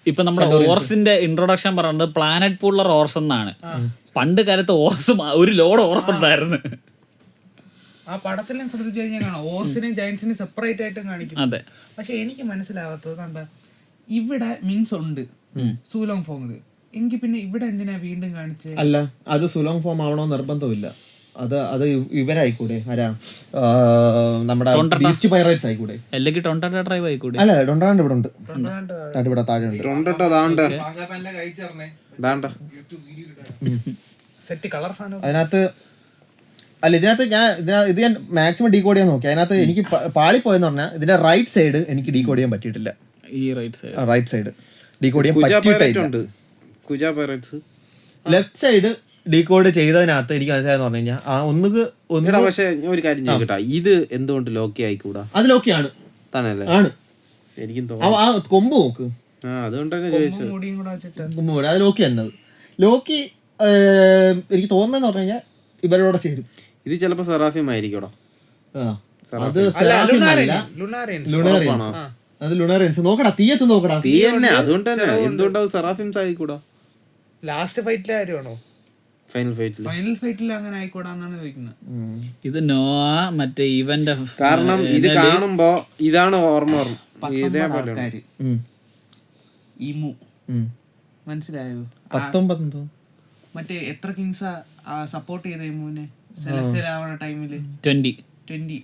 ഇപ്പൊ നമ്മുടെ ഓർസിന്റെ ഇൻട്രൊഡക്ഷൻ പറയുന്നത് പ്ലാനറ്റ് പൂളർ ഓർസ് എന്നാണ്. പണ്ട് കാലത്ത് ഓർസ് ഒരു ലോഡ് ഓർസ് ഉണ്ടായിരുന്നു. ആ പടത്തിൽ ശ്രദ്ധിച്ചു കഴിഞ്ഞാൽ കാണാം ഓർസിനെയും ജയൻസിനെയും സെപ്പറേറ്റ് ആയിട്ടും കാണിക്കും. അതെ, പക്ഷെ എനിക്ക് മനസ്സിലാവാത്തത് കണ്ട ഇവിടെ മിൻസ് ഉണ്ട് സൂലോങ് ഫോങ്, എങ്കിൽ പിന്നെ ഇവിടെ എന്തിനാ വീണ്ടും കാണിച്ചത്? അല്ല, അത് സുലോങ് ഫോം ആവണോ നിർബന്ധമില്ല. അത് ഇവരായിക്കൂടെ, ആരാ നമ്മുടെ ബീസ്റ്റ് പൈറേറ്റ്സ് ആയിക്കൂടെ, അല്ലെങ്കിൽ ടൊണ്ടാട്ട ട്രൈബ് ആയിക്കൂടെ. അല്ല, ടൊണ്ടാണ്ട് ഇവിടെ ഉണ്ട്, ഇവിടെ താഴെ ഉണ്ട്. അതിനകത്ത് അല്ല, ഇതിനകത്ത് ഞാൻ മാക്സിമം ഡീകോഡ് ചെയ്യാൻ നോക്കി. അതിനകത്ത് എനിക്ക് പാളിപ്പോയെന്ന് പറഞ്ഞാൽ ഇതിന്റെ റൈറ്റ് സൈഡ് എനിക്ക് ഡീകോഡ് ചെയ്യാൻ പറ്റിയിട്ടില്ല. ഈ റൈറ്റ് സൈഡ് ഡീകോഡ് ചെയ്യാൻ പറ്റിയിട്ടില്ല. ലെഫ്റ്റ് സൈഡ് ഡീകോഡ് ചെയ്തതിനകത്ത് എനിക്ക് മനസ്സിലായെന്ന് പറഞ്ഞു കഴിഞ്ഞാൽ പക്ഷെ ഒരു കാര്യം ചോദിക്കട്ടെ, ഇത് എന്തുകൊണ്ട് ലോക്കി ആയിക്കൂടാ? അത് ലോക്കിയാണ്, ആണ്. എനിക്കും ആ കൊമ്പ് നോക്ക്, അതുകൊണ്ടാണ് ചോദിച്ചത്. അത് ലോക്കി തന്നത്. ലോക്കി എനിക്ക് തോന്നുന്നതെന്ന് പറഞ്ഞു കഴിഞ്ഞാൽ ഇവരോടെ ചേരും. ഇത് ചിലപ്പോ സെറാഫിം ആയിരിക്കോടാ. അത് ലുണാറിയൻസ് നോക്കടാ, തീയത്ത് നോക്കടാ, തീ തന്നെ. അതുകൊണ്ട് തന്നെ എന്തുകൊണ്ടത് സെറാഫിംസ് ആയിക്കൂടാ? ലാസ്റ്റ് ഫൈറ്റിലെ കാര്യമാണോ? ഫൈനൽ ഫൈറ്റിൽ അങ്ങനെ ആയിക്കോടാന്നാണ് ചോദിക്കുന്നത്. ഇത് നോവ മറ്റേ ഇവന്റെ കാരണം ഇത് കാണുമ്പോ ഇതാണ് ഓർമ്മ. ഇമു മനസ്സിലായോ? 19 മറ്റേ എത്ര കിങ്സാ സപ്പോർട്ട് ചെയ്ത എമുവിനെ സെലസ്റ്റിയൽ ആവണ ടൈമില് 20 20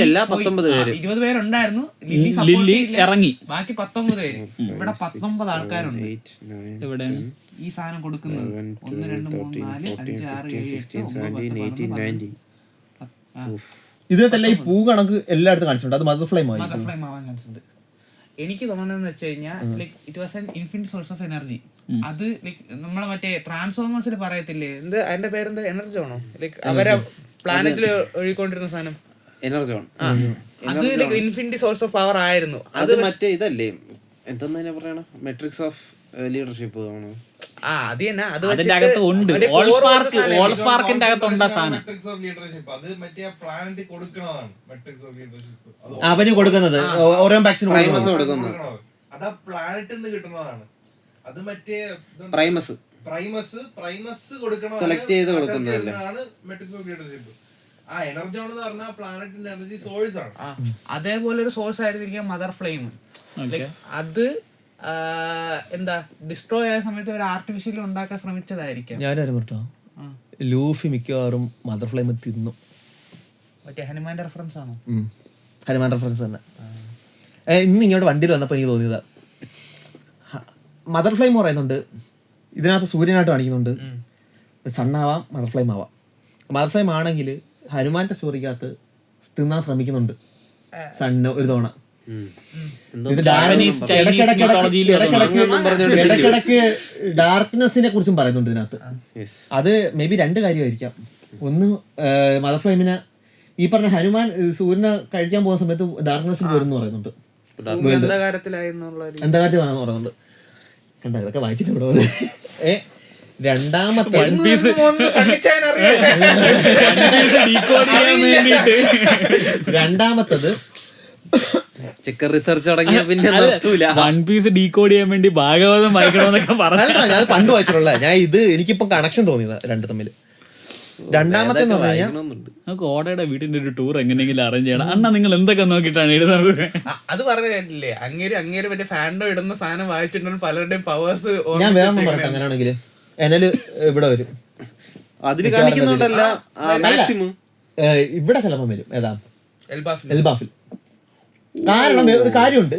അല്ല 19 പേര് 20 പേരുണ്ടായിരുന്നു. ലില്ലി ലില്ലി സപ്പോർട്ട് ഇറങ്ങി. ബാക്കി 19 പേര്. ഇവിടെ 19 ആൾക്കാരുണ്ട് ഇവിടെ ഈ സാധനം കൊടുക്കുന്നത്. 1 2 3 4 5 6 7 8 9 10 ഇതിനകത്തല്ല ഈ പൂ കണക്ക് എല്ലായിടത്തും കാണിച്ചിട്ടുണ്ട്. അത് മദർ ഫ്ലെയിം ആയി. മദർ ഫ്ലെയിം ആവാൻ ചാൻസ് ഉണ്ട്. എനിക്ക് തോന്നുന്നതെന്ന് വെച്ച് കഴിഞ്ഞാൽ like it was an infinite source of energy. അത് ലൈക്ക് നമ്മളെ മറ്റേ ട്രാൻസ്ഫോമേഴ്സിൽ പറയത്തില്ലേ, എന്ത് അതിന്റെ പേരെന്താ, എനർജി ആണോ, ലൈക്ക് അവരെ പ്ലാനറ്റിൽ ഒഴുകിക്കൊണ്ടിരുന്ന സാധനം എനർജോൺ. അത് like infinity source of power ആയിരുന്നു. അത് മറ്റേ ഇതല്ലേ, എന്തെന്നാ പറയണ, മെട്രിക്സ് ഓഫ് ലീഡർഷിപ്പ് ആണ്. അത് തന്നെ. അത് അതിന്റെ അകത്ത് ഉണ്ട്. ഓൾ സ്പാർക്കിന്റെ അകത്തുണ്ട് സാധനം. അവന് കൊടുക്കുന്നത് ഓരോ വാക്സിൻ കൊടുക്കുന്നത് അത് മറ്റേ പ്രൈമസ് കൊടുക്കണം, സെലക്ട് ചെയ്ത് കൊടുക്കുന്നതല്ലേ. എനർജോൺ എന്ന് പറഞ്ഞാൽ പ്ലാനറ്റിന്റെ എനർജി സോഴ്സ് ആണ്. അതേപോലെ ഒരു സോഴ്സ് ആയിരുന്നിരിക്കാം മദർ ഫ്ലെയിം. അത് എന്താ ഡിസ്ട്രോയ് ആയ സമയത്ത് ഒരു ആർട്ടിഫിഷ്യലി ഉണ്ടാക്കാൻ ശ്രമിച്ചതായിരിക്കാം. ഞാനും കേട്ടോ ലൂഫി മിക്കവാറും മദർ ഫ്ലെയിം തിന്നു. മറ്റേ ഹനുമാന്റെ റെഫറൻസ് ആണോ? ഹനുമാൻ റെഫറൻസ് തന്നെ. ഇന്ന് ഇങ്ങോട്ട് വണ്ടിയിൽ വന്നപ്പോൾ എനിക്ക് തോന്നിയതാ, മദർ ഫ്ലെയിം പറയുന്നുണ്ട് ഇതിനകത്ത്, സൂര്യനായിട്ട് കാണിക്കുന്നുണ്ട്. സണ്ണാവാം, മദർ ഫ്ലെയിം ആവാം. മദർ ഫ്ലെയിം ആണെങ്കിൽ ഹനുമാന്റെ സ്റ്റോറിക്കകത്ത് തിന്നാൻ ശ്രമിക്കുന്നുണ്ട് സണ്ണ് ഒരു തവണ. ഇടയ്ക്കിടയ്ക്ക് ഡാർക്ക്നെസ്സിനെ കുറിച്ചും പറയുന്നുണ്ട് ഇതിനകത്ത്. അത് മേ ബി 2 കാര്യമായിരിക്കാം. ഒന്ന്, മദർ ഫ്ലെയിമിനെ ഈ പറഞ്ഞ ഹനുമാൻ സൂര്യനെ കഴിക്കാൻ പോകുന്ന സമയത്ത് ഡാർക്ക്നെസ്സിൽ വരുമെന്ന് പറയുന്നുണ്ട്, എന്താ കാര്യത്തിൽ വേണമെന്ന് പറയുന്നുണ്ട്. കണ്ട ഇതൊക്കെ വായിച്ചിട്ട് ഇവിടെ. രണ്ടാമത്തത് ചെക്കർ റിസർച്ച് തുടങ്ങിയ പിന്നെ വൺ പീസ് ഡീകോഡ് ചെയ്യാൻ വേണ്ടി ഭാഗവതം വായിക്കണമെന്നൊക്കെ പറഞ്ഞു. ഞാൻ പണ്ട് വായിച്ചിട്ടുള്ള, ഞാൻ ഇത് എനിക്കിപ്പോ കണക്ഷൻ തോന്നിയതാ രണ്ടു തമ്മിൽ. രണ്ടാമത്തെ നമുക്ക് ഓടയുടെ വീടിന്റെ ഒരു ടൂർ എങ്ങനെയെങ്കിലും അറേഞ്ച് ചെയ്യണം. അണ്ണാ നിങ്ങൾ എന്തൊക്കെ നോക്കിയിട്ടാണ് എഴുതുന്നത്? അത് പറഞ്ഞു കേട്ടില്ലേ, അങ്ങേര് മറ്റേ ഫാൻഡോ ഇടുന്ന സാധനം വായിച്ചിട്ടുണ്ടെങ്കിൽ പലരുടെയും പവേഴ്സ്. ഞാൻ വേറെ പറയട്ടെ, അങ്ങനെയാണെങ്കിൽ എനല് ഇവിടെ വരും, അതില് കാണിക്കുന്നുണ്ടല്ല മാക്സിമം ഇവിടെ ചിലപ്പം വരും. ഏതാ? എൽബാഫിൽ. കാരണം ഒരു കാര്യമുണ്ട്,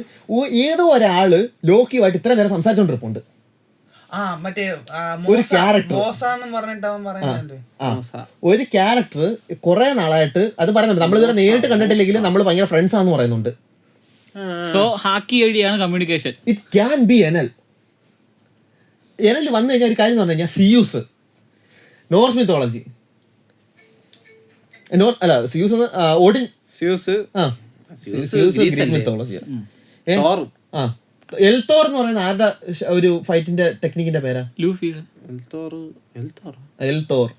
ഏതോ ഒരാള് ലോക്കിയുമായിട്ട് ഇത്ര നേരം സംസാരിച്ചോണ്ടിരിപ്പുണ്ട്. ഒരു ക്യാരക്ടർ ഒരു ക്യാരക്ടർ കുറെ നാളായിട്ട് അത് പറയുന്നുണ്ട്. നമ്മളിതുവരെ നേരിട്ട് കണ്ടിട്ടില്ലെങ്കിലും നമ്മൾ ഭയങ്കര ഫ്രണ്ട്സ് ആണെന്ന് പറയുന്നുണ്ട്. സോ ഹാക്കി വഴിയാണ് communication. It can B anal. Anal വന്നു കഴിഞ്ഞാൽ ഒരു കാര്യം എന്ന് പറഞ്ഞു കഴിഞ്ഞാൽ സിയൂസ്, നോർസ് മിത്തോളജി, അല്ല സിയൂസ് ഓഡിൻ, ഗ്രീക്ക് മിത്തോളജി. എൽത്തോർ എന്ന് പറയുന്ന ആരുടെ ഒരു ഫൈറ്റിന്റെ ടെക്നിക്കിന്റെ പേരാ? എൽത്തോർ.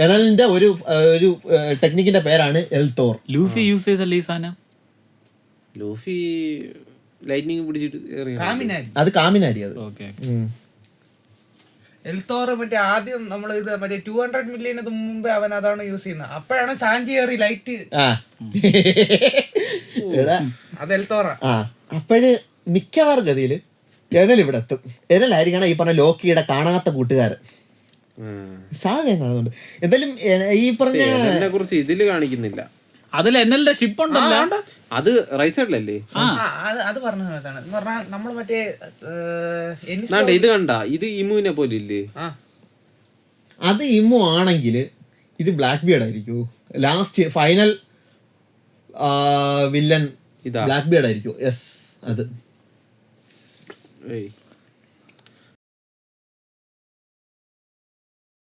എനലിന്റെ ഒരു ടെക്നിക്കിന്റെ പേരാണ് എൽത്തോർ. ലൂഫി യൂസ് ചെയ്തല്ലേ ഈ സാധനം? ലൂഫി ലൈറ്റ്നിങ് പിടിച്ചിട്ട് അത് കാമിനാരി. അത് എൽത്തോർ മറ്റേ ആദ്യം നമ്മൾ ഇത് മറ്റേ 200 മില്യന് മുമ്പേ അവൻ അതാണ് യൂസ് ചെയ്യുന്നത്. അപ്പോഴാണ് സാഞ്ചിയേറി ലൈറ്റ്. അത് എൽത്തോറ. അപ്പോഴ് മിക്കവാറും ഗതിയില് എനൽ ഇവിടെ എത്തും. എനലായിരിക്കണം ഈ പറഞ്ഞ ലോക്കിയുടെ കാണാത്ത കൂട്ടുകാരൻ. സാധ്യത ഞാൻ കാണുന്നുണ്ട്. എന്തായാലും ഈ പറഞ്ഞ കുറിച്ച് ഇതില് കാണിക്കുന്നില്ല. അതിൽ എന്നലിന്റെ ഷിപ്പ് ഉണ്ടല്ലോ, അത് റൈറ്റ് സൈഡിലല്ലേ? അത് പറഞ്ഞ സമയത്താണ് എന്ന് പറഞ്ഞാൽ നമ്മൾ മറ്റേ ഇത് കണ്ട, ഇത് ഇമുവിനെ പോലെ ഇല്ലേ? അത് ഇമു ആണെങ്കിൽ ഇത് ബ്ലാക്ക് ബിയർഡ് ആയിരിക്കൂ. Last final villain black beard ആയിരിക്കും. യെസ്, അത്